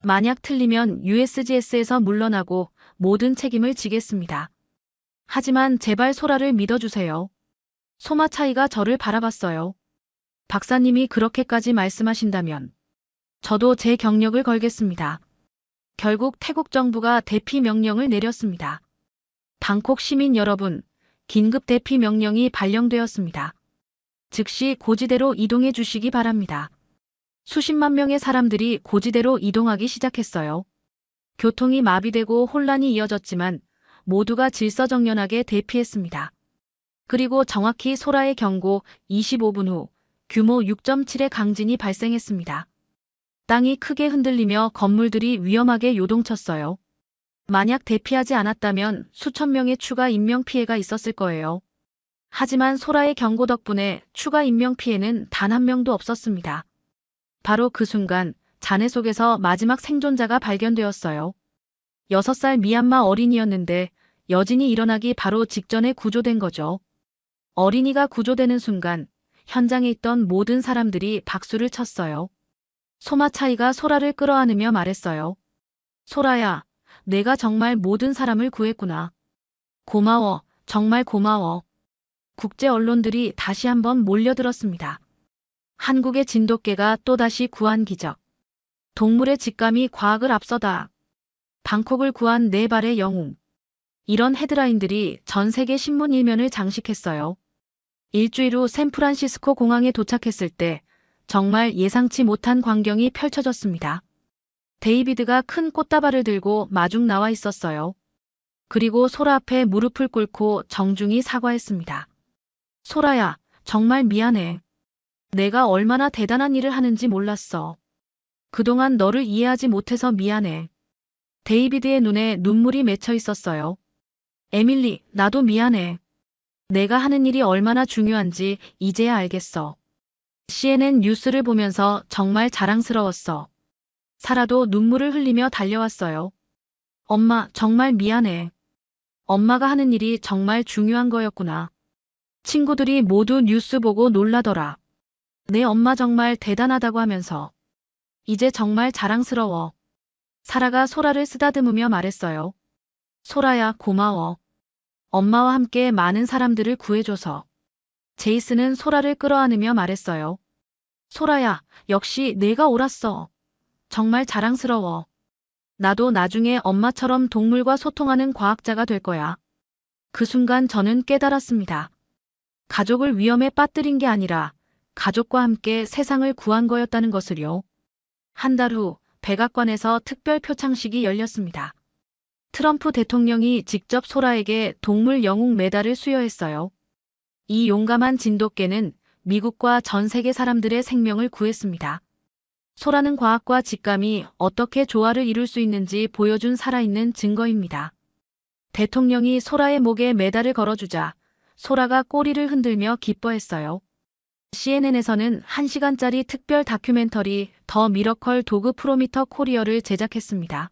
만약 틀리면 USGS에서 물러나고 모든 책임을 지겠습니다. 하지만 제발 소라를 믿어주세요. 소마차이가 저를 바라봤어요. 박사님이 그렇게까지 말씀하신다면 저도 제 경력을 걸겠습니다. 결국 태국 정부가 대피 명령을 내렸습니다. 방콕 시민 여러분, 긴급 대피 명령이 발령되었습니다. 즉시 고지대로 이동해 주시기 바랍니다. 수십만 명의 사람들이 고지대로 이동하기 시작했어요. 교통이 마비되고 혼란이 이어졌지만 모두가 질서정연하게 대피했습니다. 그리고 정확히 소라의 경고 25분 후 규모 6.7의 강진이 발생했습니다. 땅이 크게 흔들리며 건물들이 위험하게 요동쳤어요. 만약 대피하지 않았다면 수천 명의 추가 인명피해가 있었을 거예요. 하지만 소라의 경고 덕분에 추가 인명피해는 단 한 명도 없었습니다. 바로 그 순간 잔해 속에서 마지막 생존자가 발견되었어요. 6살 미얀마 어린이였는데 여진이 일어나기 바로 직전에 구조된 거죠. 어린이가 구조되는 순간 현장에 있던 모든 사람들이 박수를 쳤어요. 소마차이가 소라를 끌어안으며 말했어요. 소라야, 내가 정말 모든 사람을 구했구나. 고마워, 정말 고마워. 국제 언론들이 다시 한번 몰려들었습니다. 한국의 진돗개가 또다시 구한 기적. 동물의 직감이 과학을 앞서다. 방콕을 구한 네 발의 영웅. 이런 헤드라인들이 전 세계 신문 일면을 장식했어요. 일주일 후 샌프란시스코 공항에 도착했을 때 정말 예상치 못한 광경이 펼쳐졌습니다. 데이비드가 큰 꽃다발을 들고 마중 나와 있었어요. 그리고 소라 앞에 무릎을 꿇고 정중히 사과했습니다. 소라야, 정말 미안해. 내가 얼마나 대단한 일을 하는지 몰랐어. 그동안 너를 이해하지 못해서 미안해. 데이비드의 눈에 눈물이 맺혀 있었어요. 에밀리, 나도 미안해. 내가 하는 일이 얼마나 중요한지 이제야 알겠어. CNN 뉴스를 보면서 정말 자랑스러웠어. 사라도 눈물을 흘리며 달려왔어요. 엄마, 정말 미안해. 엄마가 하는 일이 정말 중요한 거였구나. 친구들이 모두 뉴스 보고 놀라더라. 내 엄마 정말 대단하다고 하면서. 이제 정말 자랑스러워. 사라가 소라를 쓰다듬으며 말했어요. 소라야, 고마워. 엄마와 함께 많은 사람들을 구해줘서. 제이슨은 소라를 끌어안으며 말했어요. 소라야, 역시 내가 옳았어. 정말 자랑스러워. 나도 나중에 엄마처럼 동물과 소통하는 과학자가 될 거야. 그 순간 저는 깨달았습니다. 가족을 위험에 빠뜨린 게 아니라 가족과 함께 세상을 구한 거였다는 것을요. 한 달 후 백악관에서 특별 표창식이 열렸습니다. 트럼프 대통령이 직접 소라에게 동물 영웅 메달을 수여했어요. 이 용감한 진돗개는 미국과 전 세계 사람들의 생명을 구했습니다. 소라는 과학과 직감이 어떻게 조화를 이룰 수 있는지 보여준 살아있는 증거입니다. 대통령이 소라의 목에 메달을 걸어주자 소라가 꼬리를 흔들며 기뻐했어요. CNN에서는 1시간짜리 특별 다큐멘터리 더 미러컬 도그 프로미터 코리어를 제작했습니다.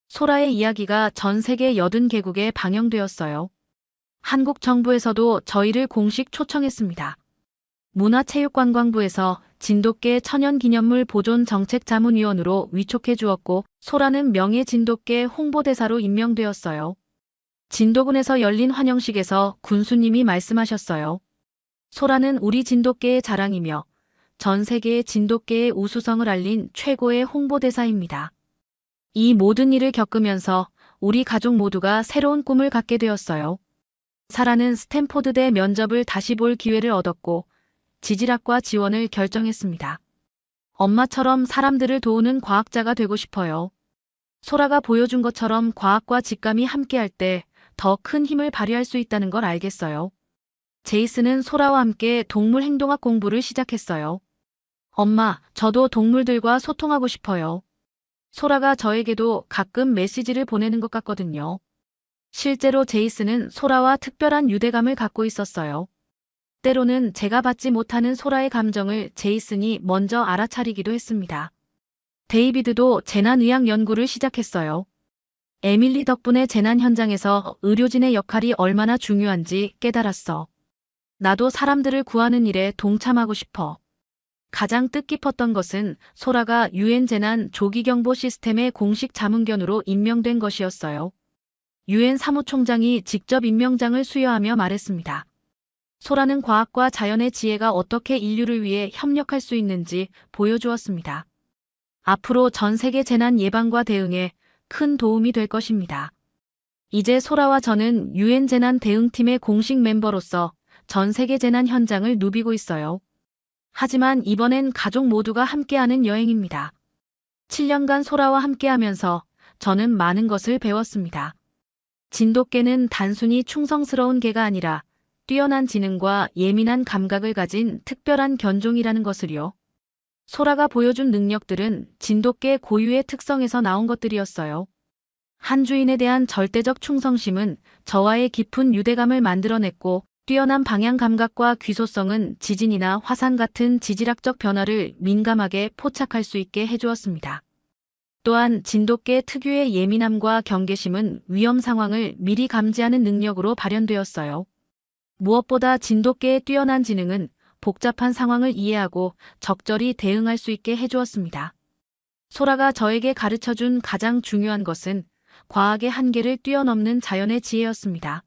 소라의 이야기가 전 세계 80개국에 방영되었어요. 한국 정부에서도 저희를 공식 초청했습니다. 문화체육관광부에서 진돗개 천연기념물 보존 정책자문위원으로 위촉해 주었고 소라는 명예 진돗개 홍보대사로 임명되었어요. 진도군에서 열린 환영식에서 군수님이 말씀하셨어요. 소라는 우리 진돗개의 자랑이며 전 세계의 진돗개의 우수성을 알린 최고의 홍보대사입니다. 이 모든 일을 겪으면서 우리 가족 모두가 새로운 꿈을 갖게 되었어요. 사라는 스탠포드대 면접을 다시 볼 기회를 얻었고 지질학과 지원을 결정했습니다. 엄마처럼 사람들을 도우는 과학자가 되고 싶어요. 소라가 보여준 것처럼 과학과 직감이 함께할 때 더 큰 힘을 발휘할 수 있다는 걸 알겠어요. 제이슨은 소라와 함께 동물 행동학 공부를 시작했어요. 엄마, 저도 동물들과 소통하고 싶어요. 소라가 저에게도 가끔 메시지를 보내는 것 같거든요. 실제로 제이슨은 소라와 특별한 유대감을 갖고 있었어요. 때로는 제가 받지 못하는 소라의 감정을 제이슨이 먼저 알아차리기도 했습니다. 데이비드도 재난의학 연구를 시작했어요. 에밀리 덕분에 재난 현장에서 의료진의 역할이 얼마나 중요한지 깨달았어. 나도 사람들을 구하는 일에 동참하고 싶어. 가장 뜻깊었던 것은 소라가 유엔 재난 조기경보 시스템의 공식 자문견으로 임명된 것이었어요. 유엔 사무총장이 직접 임명장을 수여하며 말했습니다. 소라는 과학과 자연의 지혜가 어떻게 인류를 위해 협력할 수 있는지 보여주었습니다. 앞으로 전 세계 재난 예방과 대응에 큰 도움이 될 것입니다. 이제 소라와 저는 유엔 재난 대응팀의 공식 멤버로서 전 세계 재난 현장을 누비고 있어요. 하지만 이번엔 가족 모두가 함께하는 여행입니다. 7년간 소라와 함께하면서 저는 많은 것을 배웠습니다. 진돗개는 단순히 충성스러운 개가 아니라 뛰어난 지능과 예민한 감각을 가진 특별한 견종이라는 것을요. 소라가 보여준 능력들은 진돗개 고유의 특성에서 나온 것들이었어요. 한 주인에 대한 절대적 충성심은 저와의 깊은 유대감을 만들어냈고 뛰어난 방향 감각과 귀소성은 지진이나 화산 같은 지질학적 변화를 민감하게 포착할 수 있게 해주었습니다. 또한 진돗개 특유의 예민함과 경계심은 위험 상황을 미리 감지하는 능력으로 발현되었어요. 무엇보다 진돗개의 뛰어난 지능은 복잡한 상황을 이해하고 적절히 대응할 수 있게 해주었습니다. 소라가 저에게 가르쳐준 가장 중요한 것은 과학의 한계를 뛰어넘는 자연의 지혜였습니다.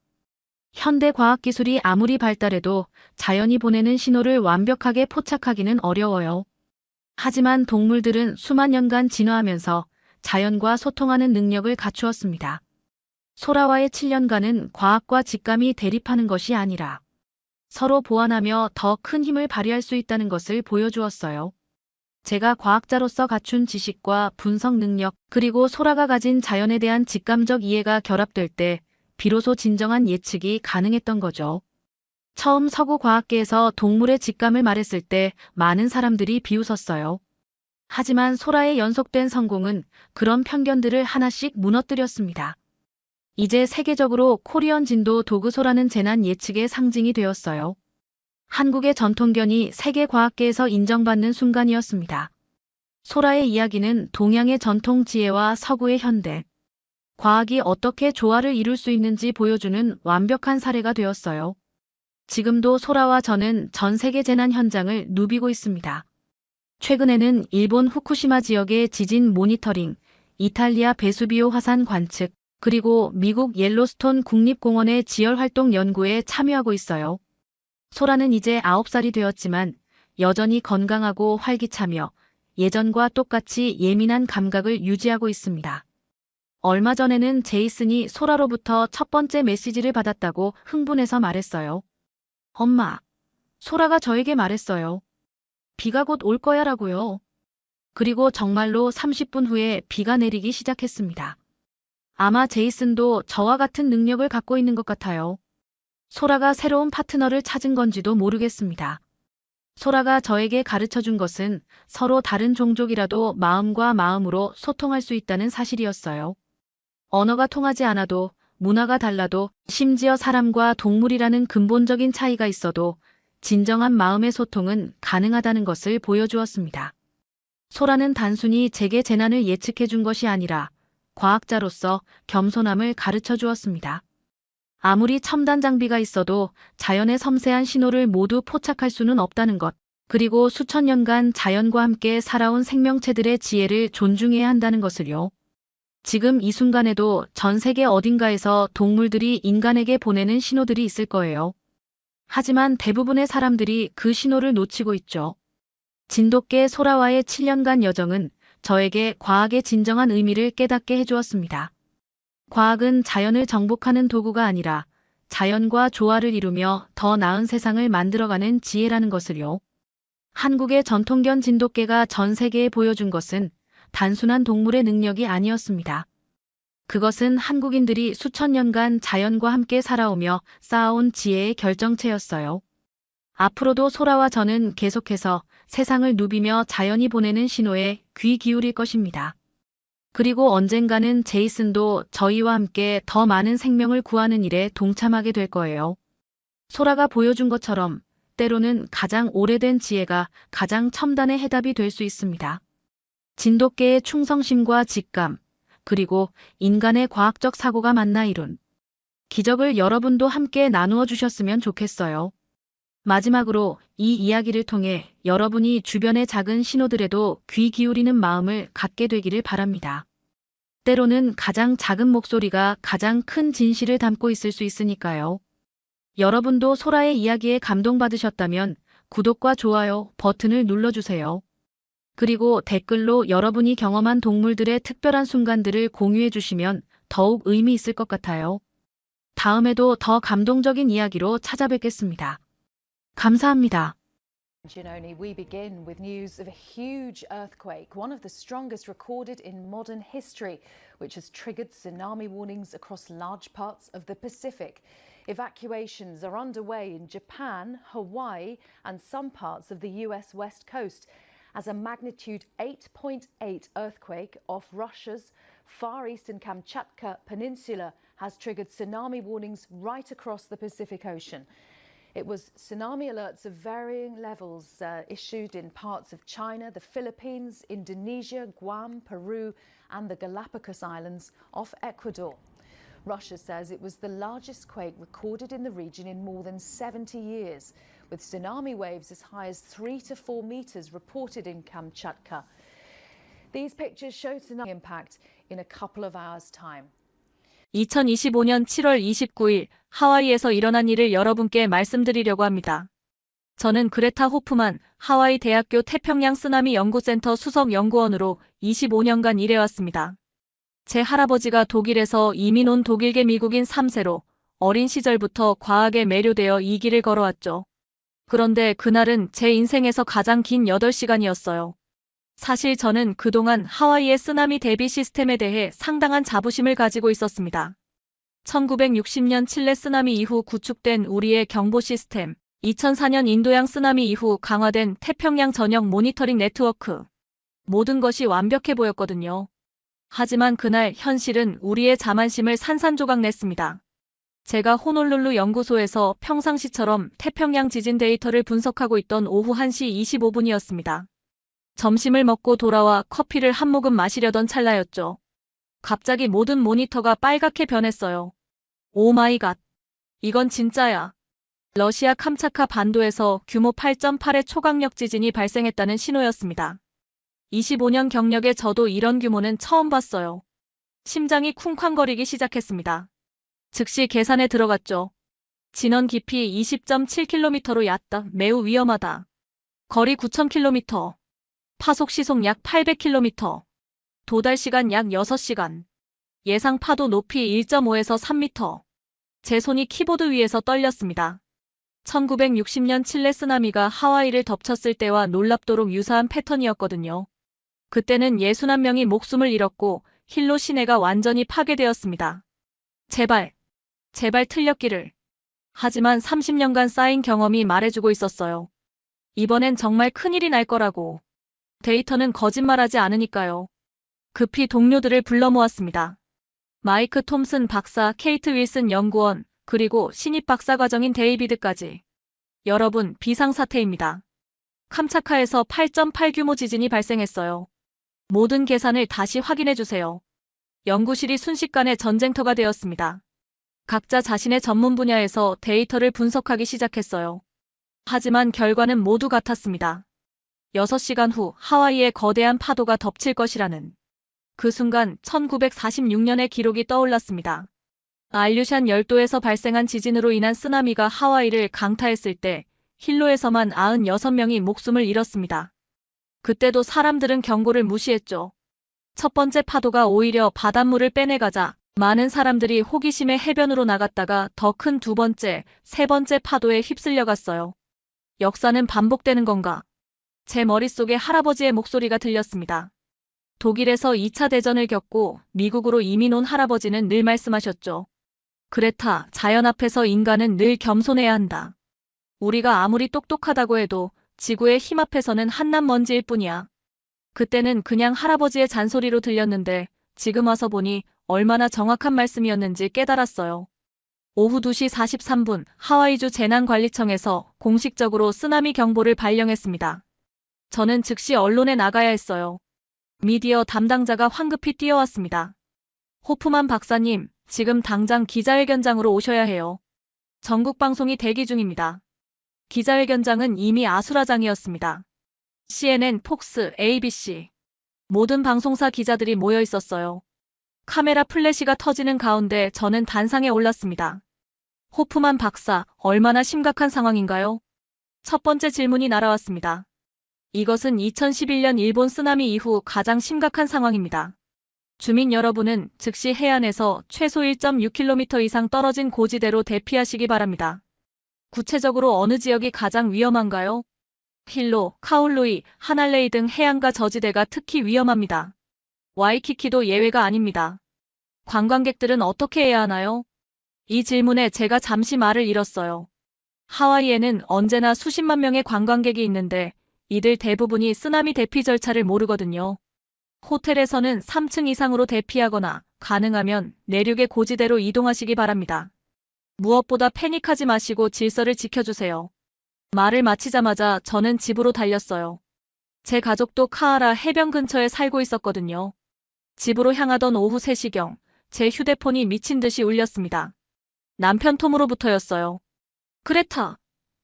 현대 과학기술이 아무리 발달해도 자연이 보내는 신호를 완벽하게 포착하기는 어려워요. 하지만 동물들은 수만 년간 진화하면서 자연과 소통하는 능력을 갖추었습니다. 소라와의 7년간은 과학과 직감이 대립하는 것이 아니라 서로 보완하며 더 큰 힘을 발휘할 수 있다는 것을 보여주었어요. 제가 과학자로서 갖춘 지식과 분석 능력, 그리고 소라가 가진 자연에 대한 직감적 이해가 결합될 때 비로소 진정한 예측이 가능했던 거죠. 처음 서구 과학계에서 동물의 직감을 말했을 때 많은 사람들이 비웃었어요. 하지만 소라의 연속된 성공은 그런 편견들을 하나씩 무너뜨렸습니다. 이제 세계적으로 코리언 진도 도그소라는 재난 예측의 상징이 되었어요. 한국의 전통견이 세계 과학계에서 인정받는 순간이었습니다. 소라의 이야기는 동양의 전통 지혜와 서구의 현대, 과학이 어떻게 조화를 이룰 수 있는지 보여주는 완벽한 사례가 되었어요. 지금도 소라와 저는 전 세계 재난 현장을 누비고 있습니다. 최근에는 일본 후쿠시마 지역의 지진 모니터링, 이탈리아 베수비오 화산 관측, 그리고 미국 옐로스톤 국립공원의 지열활동 연구에 참여하고 있어요. 소라는 이제 9살이 되었지만 여전히 건강하고 활기차며 예전과 똑같이 예민한 감각을 유지하고 있습니다. 얼마 전에는 제이슨이 소라로부터 첫 번째 메시지를 받았다고 흥분해서 말했어요. 엄마, 소라가 저에게 말했어요. 비가 곧 올 거야 라고요. 그리고 정말로 30분 후에 비가 내리기 시작했습니다. 아마 제이슨도 저와 같은 능력을 갖고 있는 것 같아요. 소라가 새로운 파트너를 찾은 건지도 모르겠습니다. 소라가 저에게 가르쳐 준 것은 서로 다른 종족이라도 마음과 마음으로 소통할 수 있다는 사실이었어요. 언어가 통하지 않아도, 문화가 달라도, 심지어 사람과 동물이라는 근본적인 차이가 있어도 진정한 마음의 소통은 가능하다는 것을 보여주었습니다. 소라는 단순히 제게 재난을 예측해 준 것이 아니라 과학자로서 겸손함을 가르쳐 주었습니다. 아무리 첨단 장비가 있어도 자연의 섬세한 신호를 모두 포착할 수는 없다는 것, 그리고 수천 년간 자연과 함께 살아온 생명체들의 지혜를 존중해야 한다는 것을요. 지금 이 순간에도 전 세계 어딘가에서 동물들이 인간에게 보내는 신호들이 있을 거예요. 하지만 대부분의 사람들이 그 신호를 놓치고 있죠. 진돗개 소라와의 7년간 여정은 저에게 과학의 진정한 의미를 깨닫게 해주었습니다. 과학은 자연을 정복하는 도구가 아니라 자연과 조화를 이루며 더 나은 세상을 만들어가는 지혜라는 것을요. 한국의 전통견 진돗개가 전 세계에 보여준 것은 단순한 동물의 능력이 아니었습니다. 그것은 한국인들이 수천 년간 자연과 함께 살아오며 쌓아온 지혜의 결정체였어요. 앞으로도 소라와 저는 계속해서 세상을 누비며 자연이 보내는 신호에 귀 기울일 것입니다. 그리고 언젠가는 제이슨도 저희와 함께 더 많은 생명을 구하는 일에 동참하게 될 거예요. 소라가 보여준 것처럼 때로는 가장 오래된 지혜가 가장 첨단의 해답이 될 수 있습니다. 진돗개의 충성심과 직감, 그리고 인간의 과학적 사고가 만나 이룬 기적을 여러분도 함께 나누어 주셨으면 좋겠어요. 마지막으로 이 이야기를 통해 여러분이 주변의 작은 신호들에도 귀 기울이는 마음을 갖게 되기를 바랍니다. 때로는 가장 작은 목소리가 가장 큰 진실을 담고 있을 수 있으니까요. 여러분도 소라의 이야기에 감동받으셨다면 구독과 좋아요 버튼을 눌러주세요. 그리고 댓글로 여러분이 경험한 동물들의 특별한 순간들을 공유해 주시면 더욱 의미 있을 것 같아요. 다음에도 더 감동적인 이야기로 찾아뵙겠습니다. 감사합니다. Giannoni, we begin with news of a huge earthquake, one of the strongest recorded in modern history, which has triggered tsunami warnings across large parts of the Pacific. Evacuations are underway in Japan, Hawaii, and some parts of the US West Coast as a magnitude 8.8 earthquake off Russia's far eastern Kamchatka Peninsula has triggered tsunami warnings right across the Pacific Ocean. It was tsunami alerts of varying levels issued in parts of China, the Philippines, Indonesia, Guam, Peru, and the Galapagos Islands off Ecuador. Russia says it was the largest quake recorded in the region in more than 70 years, with tsunami waves as high as 3 to 4 meters reported in Kamchatka. These pictures show tsunami impact in a couple of hours' time. 2025년 7월 29일 하와이에서 일어난 일을 여러분께 말씀드리려고 합니다. 저는 그레타 호프만 하와이 대학교 태평양 쓰나미 연구센터 수석 연구원으로 25년간 일해왔습니다. 제 할아버지가 독일에서 이민 온 독일계 미국인 3세로 어린 시절부터 과학에 매료되어 이 길을 걸어왔죠. 그런데 그날은 제 인생에서 가장 긴 8시간이었어요. 사실 저는 그동안 하와이의 쓰나미 대비 시스템에 대해 상당한 자부심을 가지고 있었습니다. 1960년 칠레 쓰나미 이후 구축된 우리의 경보 시스템, 2004년 인도양 쓰나미 이후 강화된 태평양 전역 모니터링 네트워크. 모든 것이 완벽해 보였거든요. 하지만 그날 현실은 우리의 자만심을 산산조각 냈습니다. 제가 호놀룰루 연구소에서 평상시처럼 태평양 지진 데이터를 분석하고 있던 오후 1시 25분이었습니다. 점심을 먹고 돌아와 커피를 한 모금 마시려던 찰나였죠. 갑자기 모든 모니터가 빨갛게 변했어요. 오 마이 갓. 이건 진짜야. 러시아 캄차카 반도에서 규모 8.8의 초강력 지진이 발생했다는 신호였습니다. 25년 경력에 저도 이런 규모는 처음 봤어요. 심장이 쿵쾅거리기 시작했습니다. 즉시 계산에 들어갔죠. 진원 깊이 20.7km로 얕다. 매우 위험하다. 거리 9,000km. 파속 시속 약 800km. 도달 시간 약 6시간. 예상 파도 높이 1.5에서 3m. 제 손이 키보드 위에서 떨렸습니다. 1960년 칠레 쓰나미가 하와이를 덮쳤을 때와 놀랍도록 유사한 패턴이었거든요. 그때는 61명이 목숨을 잃었고 힐로 시내가 완전히 파괴되었습니다. 제발 틀렸기를. 하지만 30년간 쌓인 경험이 말해주고 있었어요. 이번엔 정말 큰일이 날 거라고. 데이터는 거짓말하지 않으니까요. 급히 동료들을 불러 모았습니다. 마이크 톰슨 박사, 케이트 윌슨 연구원, 그리고 신입 박사 과정인 데이비드까지. 여러분, 비상사태입니다. 캄차카에서 8.8 규모 지진이 발생했어요. 모든 계산을 다시 확인해주세요. 연구실이 순식간에 전쟁터가 되었습니다. 각자 자신의 전문 분야에서 데이터를 분석하기 시작했어요. 하지만 결과는 모두 같았습니다. 6시간 후 하와이의 거대한 파도가 덮칠 것이라는. 그 순간 1946년의 기록이 떠올랐습니다. 알류샨 열도에서 발생한 지진으로 인한 쓰나미가 하와이를 강타했을 때 힐로에서만 96명이 목숨을 잃었습니다. 그때도 사람들은 경고를 무시했죠. 첫 번째 파도가 오히려 바닷물을 빼내가자 많은 사람들이 호기심에 해변으로 나갔다가 더 큰 두 번째, 세 번째 파도에 휩쓸려갔어요. 역사는 반복되는 건가? 제 머릿속에 할아버지의 목소리가 들렸습니다. 독일에서 2차 대전을 겪고 미국으로 이민 온 할아버지는 늘 말씀하셨죠. 그레타, 자연 앞에서 인간은 늘 겸손해야 한다. 우리가 아무리 똑똑하다고 해도 지구의 힘 앞에서는 한낱 먼지일 뿐이야. 그때는 그냥 할아버지의 잔소리로 들렸는데 지금 와서 보니 얼마나 정확한 말씀이었는지 깨달았어요. 오후 2시 43분 하와이주 재난관리청에서 공식적으로 쓰나미 경보를 발령했습니다. 저는 즉시 언론에 나가야 했어요. 미디어 담당자가 황급히 뛰어왔습니다. 호프만 박사님, 지금 당장 기자회견장으로 오셔야 해요. 전국 방송이 대기 중입니다. 기자회견장은 이미 아수라장이었습니다. CNN, 폭스, ABC. 모든 방송사 기자들이 모여 있었어요. 카메라 플래시가 터지는 가운데 저는 단상에 올랐습니다. 호프만 박사, 얼마나 심각한 상황인가요? 첫 번째 질문이 날아왔습니다. 이것은 2011년 일본 쓰나미 이후 가장 심각한 상황입니다. 주민 여러분은 즉시 해안에서 최소 1.6km 이상 떨어진 고지대로 대피하시기 바랍니다. 구체적으로 어느 지역이 가장 위험한가요? 힐로, 카울루이, 하날레이 등 해안가 저지대가 특히 위험합니다. 와이키키도 예외가 아닙니다. 관광객들은 어떻게 해야 하나요? 이 질문에 제가 잠시 말을 잃었어요. 하와이에는 언제나 수십만 명의 관광객이 있는데 이들 대부분이 쓰나미 대피 절차를 모르거든요. 호텔에서는 3층 이상으로 대피하거나 가능하면 내륙의 고지대로 이동하시기 바랍니다. 무엇보다 패닉하지 마시고 질서를 지켜주세요. 말을 마치자마자 저는 집으로 달렸어요. 제 가족도 카하라 해변 근처에 살고 있었거든요. 집으로 향하던 오후 3시경 제 휴대폰이 미친 듯이 울렸습니다. 남편 톰으로부터였어요. 그레타,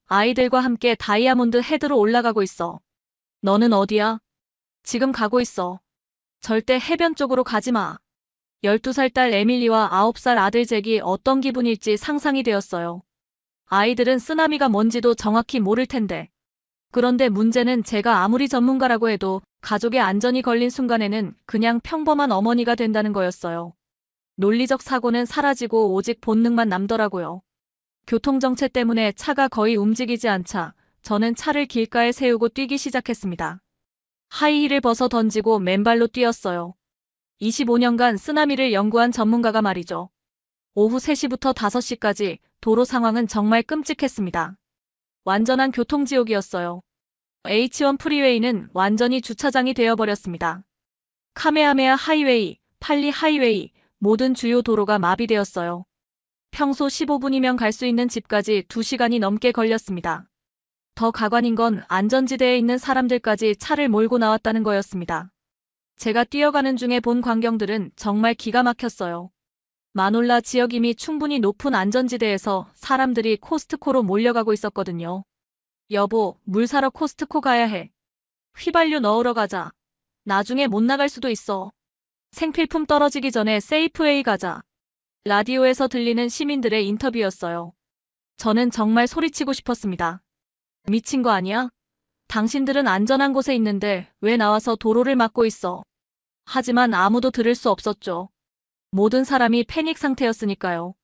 아이들과 함께 다이아몬드 헤드로 올라가고 있어. 너는 어디야? 지금 가고 있어. 절대 해변 쪽으로 가지 마. 12살 딸 에밀리와 9살 아들 잭이 어떤 기분일지 상상이 되었어요. 아이들은 쓰나미가 뭔지도 정확히 모를 텐데. 그런데 문제는 제가 아무리 전문가라고 해도 가족의 안전이 걸린 순간에는 그냥 평범한 어머니가 된다는 거였어요. 논리적 사고는 사라지고 오직 본능만 남더라고요. 교통정체 때문에 차가 거의 움직이지 않자 저는 차를 길가에 세우고 뛰기 시작했습니다. 하이힐을 벗어 던지고 맨발로 뛰었어요. 25년간 쓰나미를 연구한 전문가가 말이죠. 오후 3시부터 5시까지 도로 상황은 정말 끔찍했습니다. 완전한 교통지옥이었어요. H1 프리웨이는 완전히 주차장이 되어버렸습니다. 카메하메아 하이웨이, 팔리 하이웨이, 모든 주요 도로가 마비되었어요. 평소 15분이면 갈 수 있는 집까지 2시간이 넘게 걸렸습니다. 더 가관인 건 안전지대에 있는 사람들까지 차를 몰고 나왔다는 거였습니다. 제가 뛰어가는 중에 본 광경들은 정말 기가 막혔어요. 마놀라 지역 이미 충분히 높은 안전지대에서 사람들이 코스트코로 몰려가고 있었거든요. 여보, 물 사러 코스트코 가야 해. 휘발유 넣으러 가자. 나중에 못 나갈 수도 있어. 생필품 떨어지기 전에 세이프웨이 가자. 라디오에서 들리는 시민들의 인터뷰였어요. 저는 정말 소리치고 싶었습니다. 미친 거 아니야? 당신들은 안전한 곳에 있는데 왜 나와서 도로를 막고 있어? 하지만 아무도 들을 수 없었죠. 모든 사람이 패닉 상태였으니까요.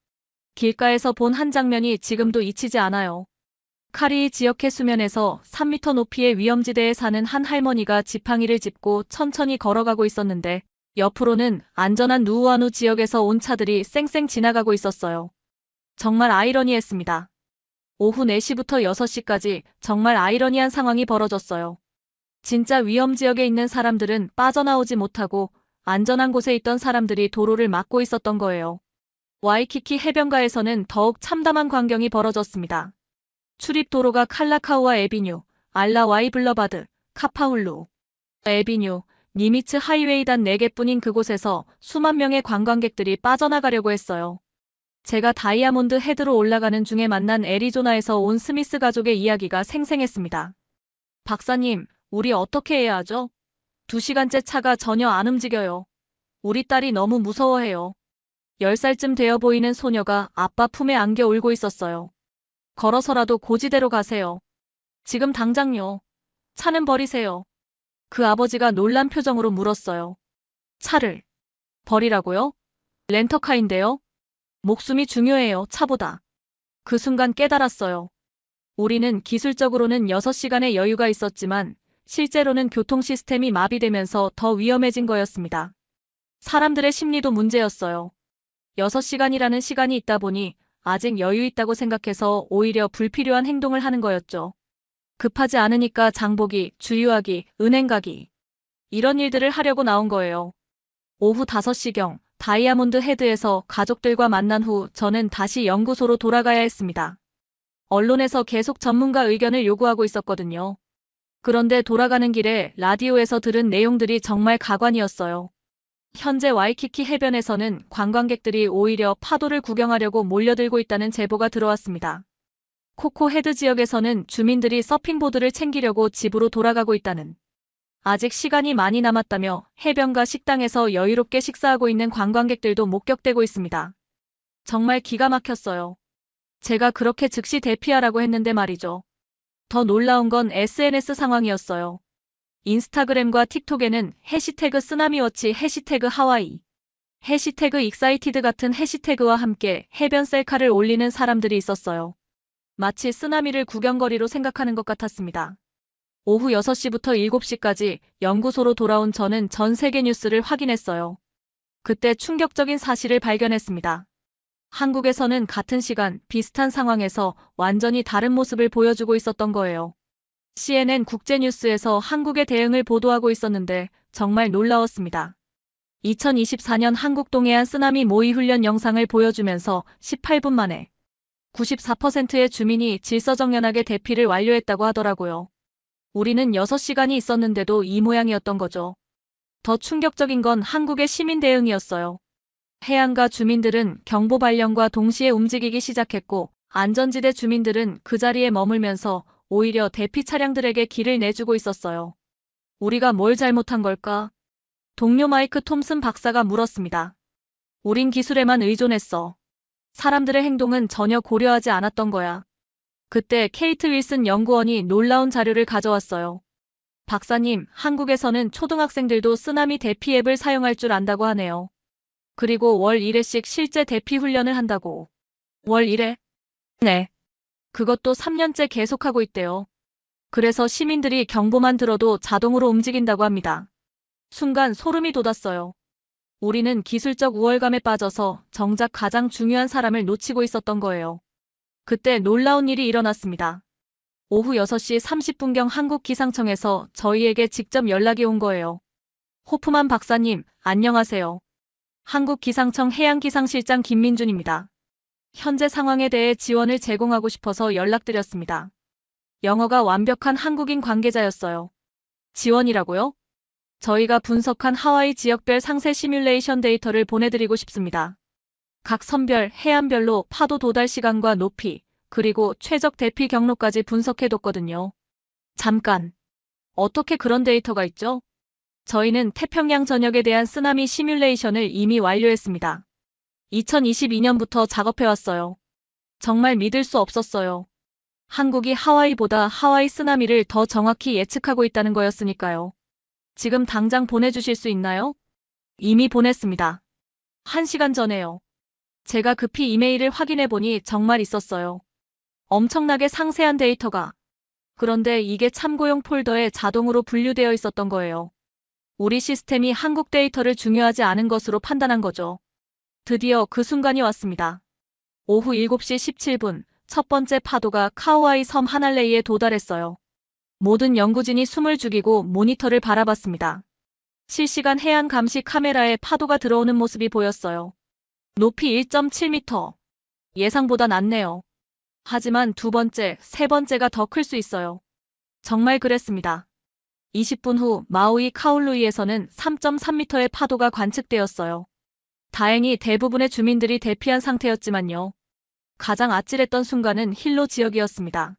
길가에서 본 한 장면이 지금도 잊히지 않아요. 카리이 지역 해수면에서 3m 높이의 위험지대에 사는 한 할머니가 지팡이를 짚고 천천히 걸어가고 있었는데 옆으로는 안전한 누우아누 지역에서 온 차들이 쌩쌩 지나가고 있었어요. 정말 아이러니했습니다. 오후 4시부터 6시까지 정말 아이러니한 상황이 벌어졌어요. 진짜 위험지역에 있는 사람들은 빠져나오지 못하고 안전한 곳에 있던 사람들이 도로를 막고 있었던 거예요. 와이키키 해변가에서는 더욱 참담한 광경이 벌어졌습니다. 출입도로가 칼라카우아 에비뉴, 알라와이 블러바드, 카파울루 에비뉴, 니미츠 하이웨이 단 4개뿐인 그곳에서 수만 명의 관광객들이 빠져나가려고 했어요. 제가 다이아몬드 헤드로 올라가는 중에 만난 애리조나에서 온 스미스 가족의 이야기가 생생했습니다. 박사님, 우리 어떻게 해야 하죠? 2시간째 차가 전혀 안 움직여요. 우리 딸이 너무 무서워해요. 10살쯤 되어 보이는 소녀가 아빠 품에 안겨 울고 있었어요. 걸어서라도 고지대로 가세요. 지금 당장요. 차는 버리세요. 그 아버지가 놀란 표정으로 물었어요. 차를 버리라고요? 렌터카인데요? 목숨이 중요해요, 차보다. 그 순간 깨달았어요. 우리는 기술적으로는 6시간의 여유가 있었지만 실제로는 교통 시스템이 마비되면서 더 위험해진 거였습니다. 사람들의 심리도 문제였어요. 6시간이라는 시간이 있다 보니 아직 여유 있다고 생각해서 오히려 불필요한 행동을 하는 거였죠. 급하지 않으니까 장보기, 주유하기, 은행 가기. 이런 일들을 하려고 나온 거예요. 오후 5시경 다이아몬드 헤드에서 가족들과 만난 후 저는 다시 연구소로 돌아가야 했습니다. 언론에서 계속 전문가 의견을 요구하고 있었거든요. 그런데 돌아가는 길에 라디오에서 들은 내용들이 정말 가관이었어요. 현재 와이키키 해변에서는 관광객들이 오히려 파도를 구경하려고 몰려들고 있다는 제보가 들어왔습니다. 코코 헤드 지역에서는 주민들이 서핑보드를 챙기려고 집으로 돌아가고 있다는. 아직 시간이 많이 남았다며 해변가 식당에서 여유롭게 식사하고 있는 관광객들도 목격되고 있습니다. 정말 기가 막혔어요. 제가 그렇게 즉시 대피하라고 했는데 말이죠. 더 놀라운 건 SNS 상황이었어요. 인스타그램과 틱톡에는 해시태그 쓰나미워치, 해시태그 하와이, 해시태그 익사이티드 같은 해시태그와 함께 해변 셀카를 올리는 사람들이 있었어요. 마치 쓰나미를 구경거리로 생각하는 것 같았습니다. 오후 6시부터 7시까지 연구소로 돌아온 저는 전 세계 뉴스를 확인했어요. 그때 충격적인 사실을 발견했습니다. 한국에서는 같은 시간 비슷한 상황에서 완전히 다른 모습을 보여주고 있었던 거예요. CNN 국제뉴스에서 한국의 대응을 보도하고 있었는데 정말 놀라웠습니다. 2024년 한국 동해안 쓰나미 모의 훈련 영상을 보여주면서 18분 만에 94%의 주민이 질서정연하게 대피를 완료했다고 하더라고요. 우리는 6시간이 있었는데도 이 모양이었던 거죠. 더 충격적인 건 한국의 시민 대응이었어요. 해안가 주민들은 경보 발령과 동시에 움직이기 시작했고 안전지대 주민들은 그 자리에 머물면서 오히려 대피 차량들에게 길을 내주고 있었어요. 우리가 뭘 잘못한 걸까? 동료 마이크 톰슨 박사가 물었습니다. 우린 기술에만 의존했어. 사람들의 행동은 전혀 고려하지 않았던 거야. 그때 케이트 윌슨 연구원이 놀라운 자료를 가져왔어요. 박사님, 한국에서는 초등학생들도 쓰나미 대피 앱을 사용할 줄 안다고 하네요. 그리고 월 1회씩 실제 대피 훈련을 한다고. 월 1회? 네. 그것도 3년째 계속하고 있대요. 그래서 시민들이 경보만 들어도 자동으로 움직인다고 합니다. 순간 소름이 돋았어요. 우리는 기술적 우월감에 빠져서 정작 가장 중요한 사람을 놓치고 있었던 거예요. 그때 놀라운 일이 일어났습니다. 오후 6시 30분경 한국기상청에서 저희에게 직접 연락이 온 거예요. 호프만 박사님, 안녕하세요. 한국기상청 해양기상실장 김민준입니다. 현재 상황에 대해 지원을 제공하고 싶어서 연락드렸습니다. 영어가 완벽한 한국인 관계자였어요. 지원이라고요? 저희가 분석한 하와이 지역별 상세 시뮬레이션 데이터를 보내드리고 싶습니다. 각 선별, 해안별로 파도 도달 시간과 높이, 그리고 최적 대피 경로까지 분석해뒀거든요. 잠깐. 어떻게 그런 데이터가 있죠? 저희는 태평양 전역에 대한 쓰나미 시뮬레이션을 이미 완료했습니다. 2022년부터 작업해왔어요. 정말 믿을 수 없었어요. 한국이 하와이보다 하와이 쓰나미를 더 정확히 예측하고 있다는 거였으니까요. 지금 당장 보내주실 수 있나요? 이미 보냈습니다. 1시간 전에요. 제가 급히 이메일을 확인해보니 정말 있었어요. 엄청나게 상세한 데이터가. 그런데 이게 참고용 폴더에 자동으로 분류되어 있었던 거예요. 우리 시스템이 한국 데이터를 중요하지 않은 것으로 판단한 거죠. 드디어 그 순간이 왔습니다. 오후 7시 17분, 첫 번째 파도가 카우아이 섬 하날레이에 도달했어요. 모든 연구진이 숨을 죽이고 모니터를 바라봤습니다. 실시간 해안 감시 카메라에 파도가 들어오는 모습이 보였어요. 높이 1.7m. 예상보다 낮네요. 하지만 두 번째, 세 번째가 더 클 수 있어요. 정말 그랬습니다. 20분 후 마우이 카울루이에서는 3.3m의 파도가 관측되었어요. 다행히 대부분의 주민들이 대피한 상태였지만요. 가장 아찔했던 순간은 힐로 지역이었습니다.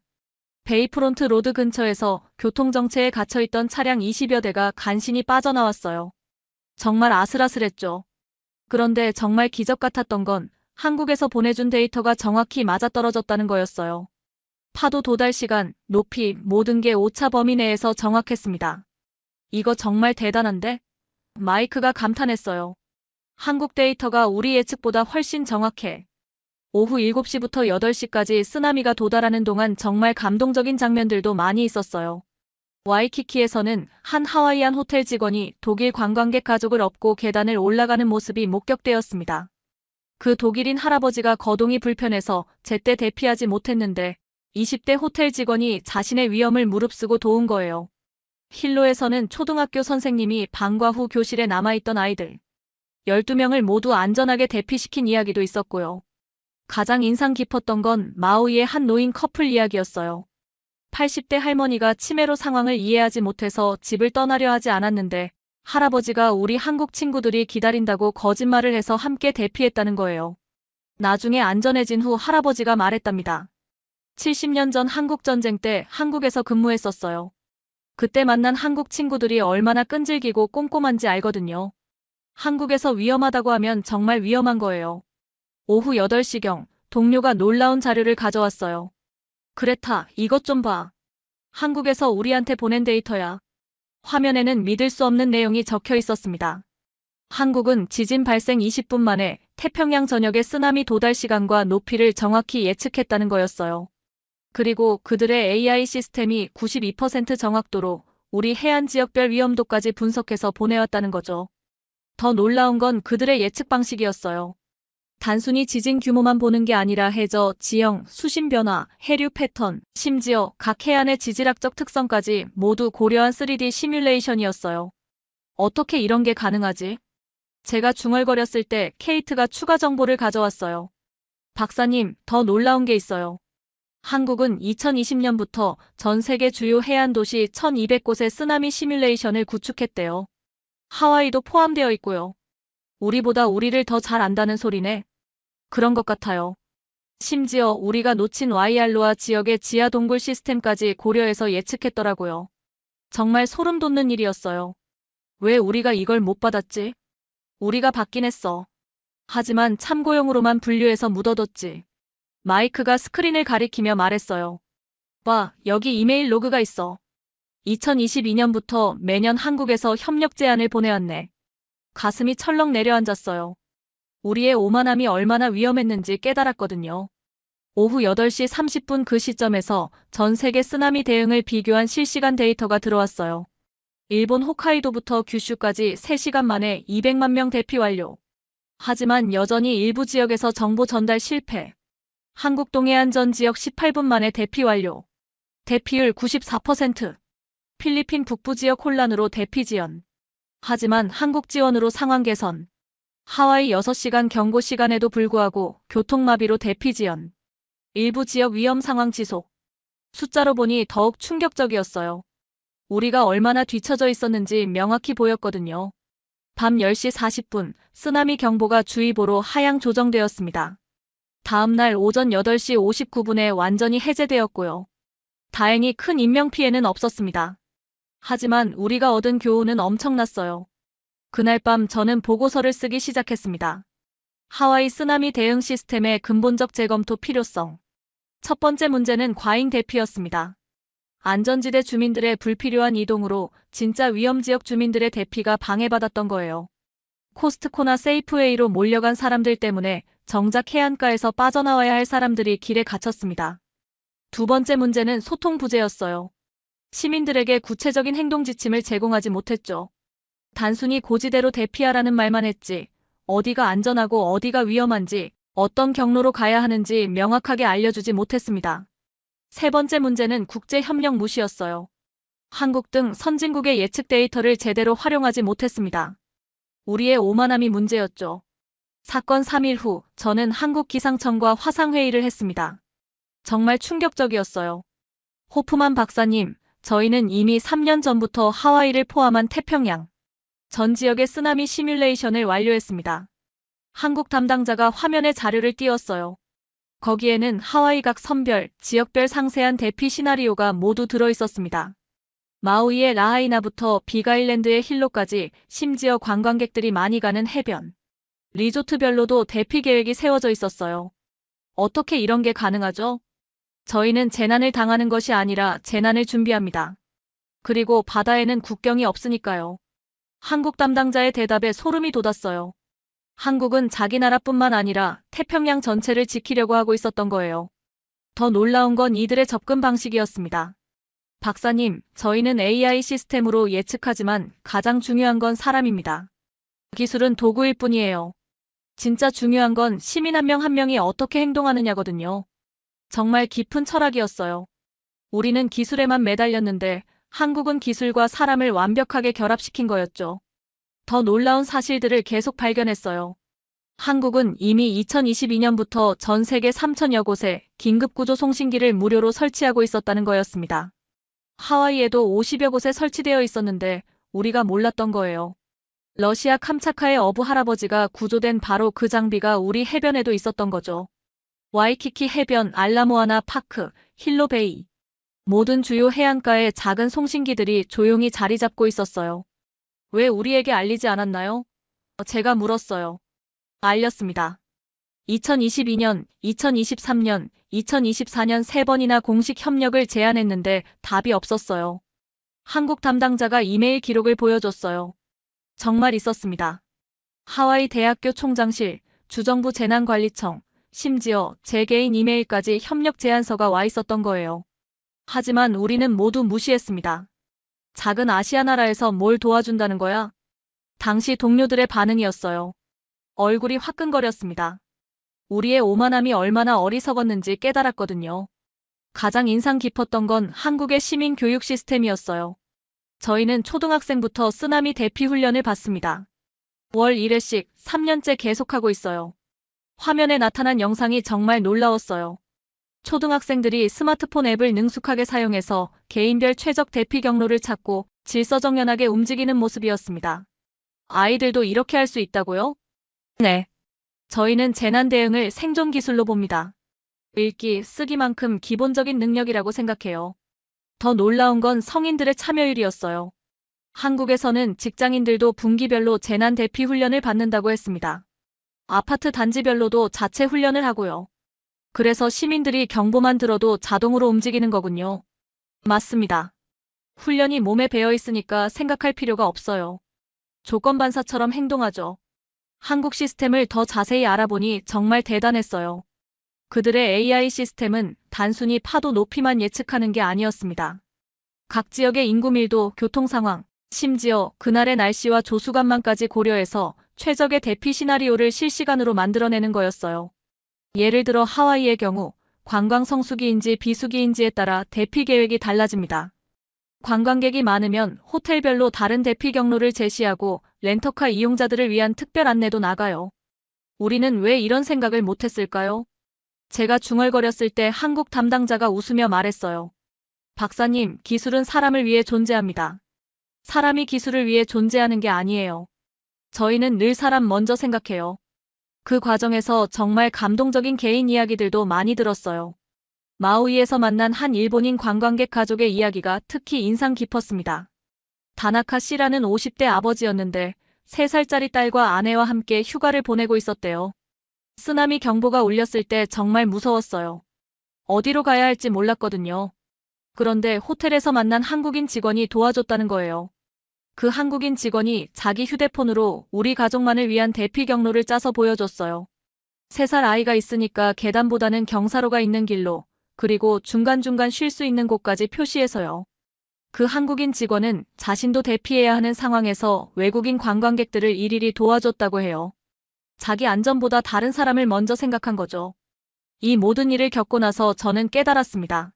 베이프론트 로드 근처에서 교통정체에 갇혀있던 차량 20여 대가 간신히 빠져나왔어요. 정말 아슬아슬했죠. 그런데 정말 기적 같았던 건 한국에서 보내준 데이터가 정확히 맞아떨어졌다는 거였어요. 파도 도달 시간, 높이, 모든 게 오차 범위 내에서 정확했습니다. 이거 정말 대단한데? 마이크가 감탄했어요. 한국 데이터가 우리 예측보다 훨씬 정확해. 오후 7시부터 8시까지 쓰나미가 도달하는 동안 정말 감동적인 장면들도 많이 있었어요. 와이키키에서는 한 하와이안 호텔 직원이 독일 관광객 가족을 업고 계단을 올라가는 모습이 목격되었습니다. 그 독일인 할아버지가 거동이 불편해서 제때 대피하지 못했는데 20대 호텔 직원이 자신의 위험을 무릅쓰고 도운 거예요. 힐로에서는 초등학교 선생님이 방과 후 교실에 남아있던 아이들 12명을 모두 안전하게 대피시킨 이야기도 있었고요. 가장 인상 깊었던 건 마우이의 한 노인 커플 이야기였어요. 80대 할머니가 치매로 상황을 이해하지 못해서 집을 떠나려 하지 않았는데 할아버지가 우리 한국 친구들이 기다린다고 거짓말을 해서 함께 대피했다는 거예요. 나중에 안전해진 후 할아버지가 말했답니다. 70년 전 한국전쟁 때 한국에서 근무했었어요. 그때 만난 한국 친구들이 얼마나 끈질기고 꼼꼼한지 알거든요. 한국에서 위험하다고 하면 정말 위험한 거예요. 오후 8시경 동료가 놀라운 자료를 가져왔어요. 그레타, 이것 좀 봐. 한국에서 우리한테 보낸 데이터야. 화면에는 믿을 수 없는 내용이 적혀 있었습니다. 한국은 지진 발생 20분 만에 태평양 전역의 쓰나미 도달 시간과 높이를 정확히 예측했다는 거였어요. 그리고 그들의 AI 시스템이 92% 정확도로 우리 해안 지역별 위험도까지 분석해서 보내왔다는 거죠. 더 놀라운 건 그들의 예측 방식이었어요. 단순히 지진 규모만 보는 게 아니라 해저, 지형, 수심 변화, 해류 패턴, 심지어 각 해안의 지질학적 특성까지 모두 고려한 3D 시뮬레이션이었어요. 어떻게 이런 게 가능하지? 제가 중얼거렸을 때 케이트가 추가 정보를 가져왔어요. 박사님, 더 놀라운 게 있어요. 한국은 2020년부터 전 세계 주요 해안 도시 1200곳의 쓰나미 시뮬레이션을 구축했대요. 하와이도 포함되어 있고요. 우리보다 우리를 더 잘 안다는 소리네. 그런 것 같아요. 심지어 우리가 놓친 와이알로아 지역의 지하 동굴 시스템까지 고려해서 예측했더라고요. 정말 소름 돋는 일이었어요. 왜 우리가 이걸 못 받았지? 우리가 받긴 했어. 하지만 참고용으로만 분류해서 묻어뒀지. 마이크가 스크린을 가리키며 말했어요. 봐, 여기 이메일 로그가 있어. 2022년부터 매년 한국에서 협력 제안을 보내왔네. 가슴이 철렁 내려앉았어요. 우리의 오만함이 얼마나 위험했는지 깨달았거든요. 오후 8시 30분 그 시점에서 전 세계 쓰나미 대응을 비교한 실시간 데이터가 들어왔어요. 일본 홋카이도부터 규슈까지 3시간 만에 200만 명 대피 완료. 하지만 여전히 일부 지역에서 정보 전달 실패. 한국 동해안 전 지역 18분 만에 대피 완료. 대피율 94%. 필리핀 북부 지역 혼란으로 대피 지연. 하지만 한국 지원으로 상황 개선. 하와이 6시간 경고 시간에도 불구하고 교통마비로 대피 지연. 일부 지역 위험 상황 지속. 숫자로 보니 더욱 충격적이었어요. 우리가 얼마나 뒤처져 있었는지 명확히 보였거든요. 밤 10시 40분 쓰나미 경보가 주의보로 하향 조정되었습니다. 다음 날 오전 8시 59분에 완전히 해제되었고요. 다행히 큰 인명피해는 없었습니다. 하지만 우리가 얻은 교훈은 엄청났어요. 그날 밤 저는 보고서를 쓰기 시작했습니다. 하와이 쓰나미 대응 시스템의 근본적 재검토 필요성. 첫 번째 문제는 과잉 대피였습니다. 안전지대 주민들의 불필요한 이동으로 진짜 위험지역 주민들의 대피가 방해받았던 거예요. 코스트코나 세이프웨이로 몰려간 사람들 때문에 정작 해안가에서 빠져나와야 할 사람들이 길에 갇혔습니다. 두 번째 문제는 소통 부재였어요. 시민들에게 구체적인 행동 지침을 제공하지 못했죠. 단순히 고지대로 대피하라는 말만 했지, 어디가 안전하고 어디가 위험한지, 어떤 경로로 가야 하는지 명확하게 알려주지 못했습니다. 세 번째 문제는 국제협력 무시였어요. 한국 등 선진국의 예측 데이터를 제대로 활용하지 못했습니다. 우리의 오만함이 문제였죠. 사건 3일 후 저는 한국기상청과 화상회의를 했습니다. 정말 충격적이었어요. 호프만 박사님, 저희는 이미 3년 전부터 하와이를 포함한 태평양 전 지역의 쓰나미 시뮬레이션을 완료했습니다. 한국 담당자가 화면에 자료를 띄웠어요. 거기에는 하와이 각 선별, 지역별 상세한 대피 시나리오가 모두 들어있었습니다. 마우이의 라하이나부터 빅아일랜드의 힐로까지, 심지어 관광객들이 많이 가는 해변, 리조트별로도 대피 계획이 세워져 있었어요. 어떻게 이런 게 가능하죠? 저희는 재난을 당하는 것이 아니라 재난을 준비합니다. 그리고 바다에는 국경이 없으니까요. 한국 담당자의 대답에 소름이 돋았어요. 한국은 자기 나라뿐만 아니라 태평양 전체를 지키려고 하고 있었던 거예요. 더 놀라운 건 이들의 접근 방식이었습니다. 박사님, 저희는 AI 시스템으로 예측하지만 가장 중요한 건 사람입니다. 기술은 도구일 뿐이에요. 진짜 중요한 건 시민 한 명 한 명이 어떻게 행동하느냐거든요. 정말 깊은 철학이었어요. 우리는 기술에만 매달렸는데 한국은 기술과 사람을 완벽하게 결합시킨 거였죠. 더 놀라운 사실들을 계속 발견했어요. 한국은 이미 2022년부터 전 세계 3,000여 곳에 긴급구조 송신기를 무료로 설치하고 있었다는 거였습니다. 하와이에도 50여 곳에 설치되어 있었는데 우리가 몰랐던 거예요. 러시아 캄차카의 어부 할아버지가 구조된 바로 그 장비가 우리 해변에도 있었던 거죠. 와이키키 해변, 알라모아나 파크, 힐로베이. 모든 주요 해안가에 작은 송신기들이 조용히 자리 잡고 있었어요. 왜 우리에게 알리지 않았나요? 제가 물었어요. 알렸습니다. 2022년, 2023년, 2024년 3번이나 공식 협력을 제안했는데 답이 없었어요. 한국 담당자가 이메일 기록을 보여줬어요. 정말 있었습니다. 하와이 대학교 총장실, 주정부 재난관리청, 심지어 제 개인 이메일까지 협력 제안서가 와 있었던 거예요. 하지만 우리는 모두 무시했습니다. 작은 아시아 나라에서 뭘 도와준다는 거야? 당시 동료들의 반응이었어요. 얼굴이 화끈거렸습니다. 우리의 오만함이 얼마나 어리석었는지 깨달았거든요. 가장 인상 깊었던 건 한국의 시민 교육 시스템이었어요. 저희는 초등학생부터 쓰나미 대피 훈련을 받습니다. 월 1회씩 3년째 계속하고 있어요. 화면에 나타난 영상이 정말 놀라웠어요. 초등학생들이 스마트폰 앱을 능숙하게 사용해서 개인별 최적 대피 경로를 찾고 질서정연하게 움직이는 모습이었습니다. 아이들도 이렇게 할 수 있다고요? 네. 저희는 재난 대응을 생존 기술로 봅니다. 읽기, 쓰기만큼 기본적인 능력이라고 생각해요. 더 놀라운 건 성인들의 참여율이었어요. 한국에서는 직장인들도 분기별로 재난 대피 훈련을 받는다고 했습니다. 아파트 단지별로도 자체 훈련을 하고요. 그래서 시민들이 경보만 들어도 자동으로 움직이는 거군요. 맞습니다. 훈련이 몸에 배어 있으니까 생각할 필요가 없어요. 조건반사처럼 행동하죠. 한국 시스템을 더 자세히 알아보니 정말 대단했어요. 그들의 AI 시스템은 단순히 파도 높이만 예측하는 게 아니었습니다. 각 지역의 인구 밀도, 교통 상황, 심지어 그날의 날씨와 조수간만까지 고려해서 최적의 대피 시나리오를 실시간으로 만들어내는 거였어요. 예를 들어 하와이의 경우 관광 성수기인지 비수기인지에 따라 대피 계획이 달라집니다. 관광객이 많으면 호텔별로 다른 대피 경로를 제시하고 렌터카 이용자들을 위한 특별 안내도 나가요. 우리는 왜 이런 생각을 못했을까요? 제가 중얼거렸을 때 한국 담당자가 웃으며 말했어요. 박사님, 기술은 사람을 위해 존재합니다. 사람이 기술을 위해 존재하는 게 아니에요. 저희는 늘 사람 먼저 생각해요. 그 과정에서 정말 감동적인 개인 이야기들도 많이 들었어요. 마우이에서 만난 한 일본인 관광객 가족의 이야기가 특히 인상 깊었습니다. 다나카 씨라는 50대 아버지였는데 3살짜리 딸과 아내와 함께 휴가를 보내고 있었대요. 쓰나미 경보가 울렸을 때 정말 무서웠어요. 어디로 가야 할지 몰랐거든요. 그런데 호텔에서 만난 한국인 직원이 도와줬다는 거예요. 그 한국인 직원이 자기 휴대폰으로 우리 가족만을 위한 대피 경로를 짜서 보여줬어요. 3살 아이가 있으니까 계단보다는 경사로가 있는 길로, 그리고 중간중간 쉴 수 있는 곳까지 표시해서요. 그 한국인 직원은 자신도 대피해야 하는 상황에서 외국인 관광객들을 일일이 도와줬다고 해요. 자기 안전보다 다른 사람을 먼저 생각한 거죠. 이 모든 일을 겪고 나서 저는 깨달았습니다.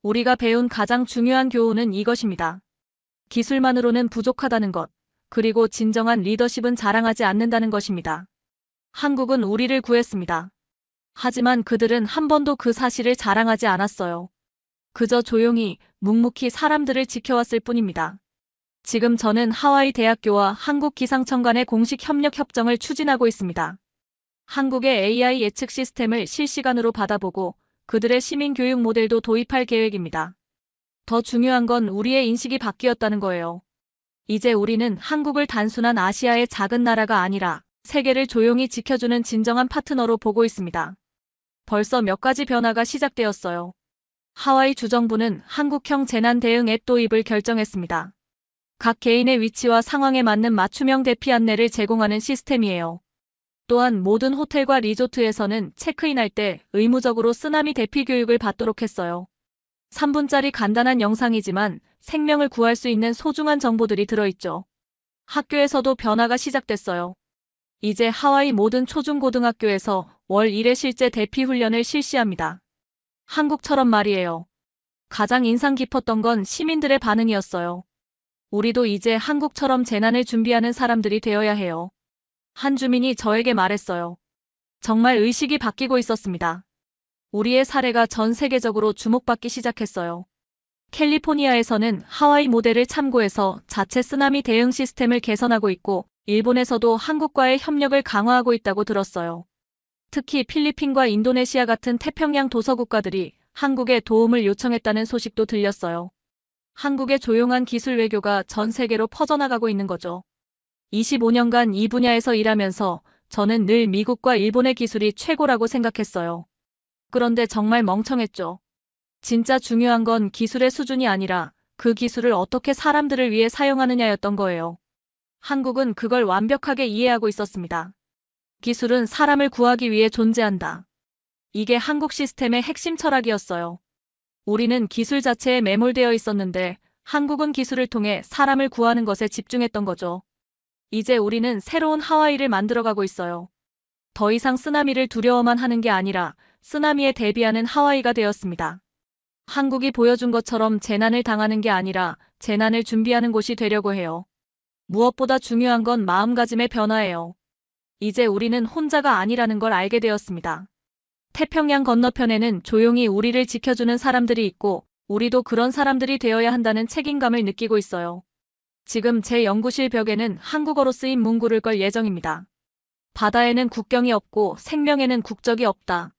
우리가 배운 가장 중요한 교훈은 이것입니다. 기술만으로는 부족하다는 것, 그리고 진정한 리더십은 자랑하지 않는다는 것입니다. 한국은 우리를 구했습니다. 하지만 그들은 한 번도 그 사실을 자랑하지 않았어요. 그저 조용히, 묵묵히 사람들을 지켜왔을 뿐입니다. 지금 저는 하와이 대학교와 한국 기상청 간의 공식 협력 협정을 추진하고 있습니다. 한국의 AI 예측 시스템을 실시간으로 받아보고 그들의 시민 교육 모델도 도입할 계획입니다. 더 중요한 건 우리의 인식이 바뀌었다는 거예요. 이제 우리는 한국을 단순한 아시아의 작은 나라가 아니라 세계를 조용히 지켜주는 진정한 파트너로 보고 있습니다. 벌써 몇 가지 변화가 시작되었어요. 하와이 주정부는 한국형 재난 대응 앱 도입을 결정했습니다. 각 개인의 위치와 상황에 맞는 맞춤형 대피 안내를 제공하는 시스템이에요. 또한 모든 호텔과 리조트에서는 체크인할 때 의무적으로 쓰나미 대피 교육을 받도록 했어요. 3분짜리 간단한 영상이지만 생명을 구할 수 있는 소중한 정보들이 들어있죠. 학교에서도 변화가 시작됐어요. 이제 하와이 모든 초중고등학교에서 월 1회 실제 대피 훈련을 실시합니다. 한국처럼 말이에요. 가장 인상 깊었던 건 시민들의 반응이었어요. 우리도 이제 한국처럼 재난을 준비하는 사람들이 되어야 해요. 한 주민이 저에게 말했어요. 정말 의식이 바뀌고 있었습니다. 우리의 사례가 전 세계적으로 주목받기 시작했어요. 캘리포니아에서는 하와이 모델을 참고해서 자체 쓰나미 대응 시스템을 개선하고 있고, 일본에서도 한국과의 협력을 강화하고 있다고 들었어요. 특히 필리핀과 인도네시아 같은 태평양 도서국가들이 한국에 도움을 요청했다는 소식도 들렸어요. 한국의 조용한 기술 외교가 전 세계로 퍼져나가고 있는 거죠. 25년간 이 분야에서 일하면서 저는 늘 미국과 일본의 기술이 최고라고 생각했어요. 그런데 정말 멍청했죠. 진짜 중요한 건 기술의 수준이 아니라 그 기술을 어떻게 사람들을 위해 사용하느냐였던 거예요. 한국은 그걸 완벽하게 이해하고 있었습니다. 기술은 사람을 구하기 위해 존재한다. 이게 한국 시스템의 핵심 철학이었어요. 우리는 기술 자체에 매몰되어 있었는데 한국은 기술을 통해 사람을 구하는 것에 집중했던 거죠. 이제 우리는 새로운 하와이를 만들어가고 있어요. 더 이상 쓰나미를 두려워만 하는 게 아니라 쓰나미에 대비하는 하와이가 되었습니다. 한국이 보여준 것처럼 재난을 당하는 게 아니라 재난을 준비하는 곳이 되려고 해요. 무엇보다 중요한 건 마음가짐의 변화예요. 이제 우리는 혼자가 아니라는 걸 알게 되었습니다. 태평양 건너편에는 조용히 우리를 지켜주는 사람들이 있고 우리도 그런 사람들이 되어야 한다는 책임감을 느끼고 있어요. 지금 제 연구실 벽에는 한국어로 쓰인 문구를 걸 예정입니다. 바다에는 국경이 없고 생명에는 국적이 없다.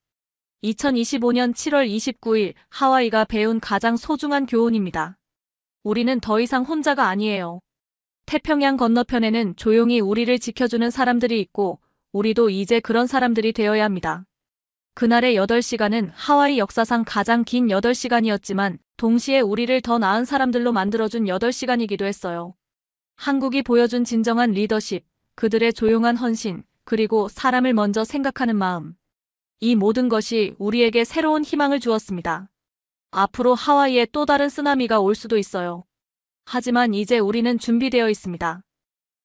2025년 7월 29일 하와이가 배운 가장 소중한 교훈입니다. 우리는 더 이상 혼자가 아니에요. 태평양 건너편에는 조용히 우리를 지켜주는 사람들이 있고 우리도 이제 그런 사람들이 되어야 합니다. 그날의 8시간은 하와이 역사상 가장 긴 8시간이었지만 동시에 우리를 더 나은 사람들로 만들어준 8시간이기도 했어요. 한국이 보여준 진정한 리더십, 그들의 조용한 헌신, 그리고 사람을 먼저 생각하는 마음. 이 모든 것이 우리에게 새로운 희망을 주었습니다. 앞으로 하와이에 또 다른 쓰나미가 올 수도 있어요. 하지만 이제 우리는 준비되어 있습니다.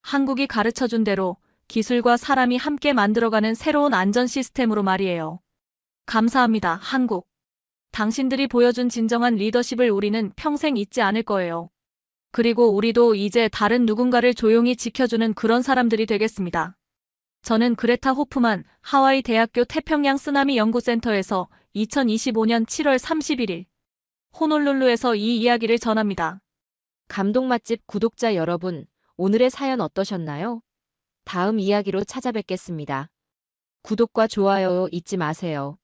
한국이 가르쳐준 대로 기술과 사람이 함께 만들어가는 새로운 안전 시스템으로 말이에요. 감사합니다, 한국. 당신들이 보여준 진정한 리더십을 우리는 평생 잊지 않을 거예요. 그리고 우리도 이제 다른 누군가를 조용히 지켜주는 그런 사람들이 되겠습니다. 저는 그레타 호프만 하와이 대학교 태평양 쓰나미 연구센터에서 2025년 7월 31일 호놀룰루에서 이 이야기를 전합니다. 감동 맛집 구독자 여러분, 오늘의 사연 어떠셨나요? 다음 이야기로 찾아뵙겠습니다. 구독과 좋아요 잊지 마세요.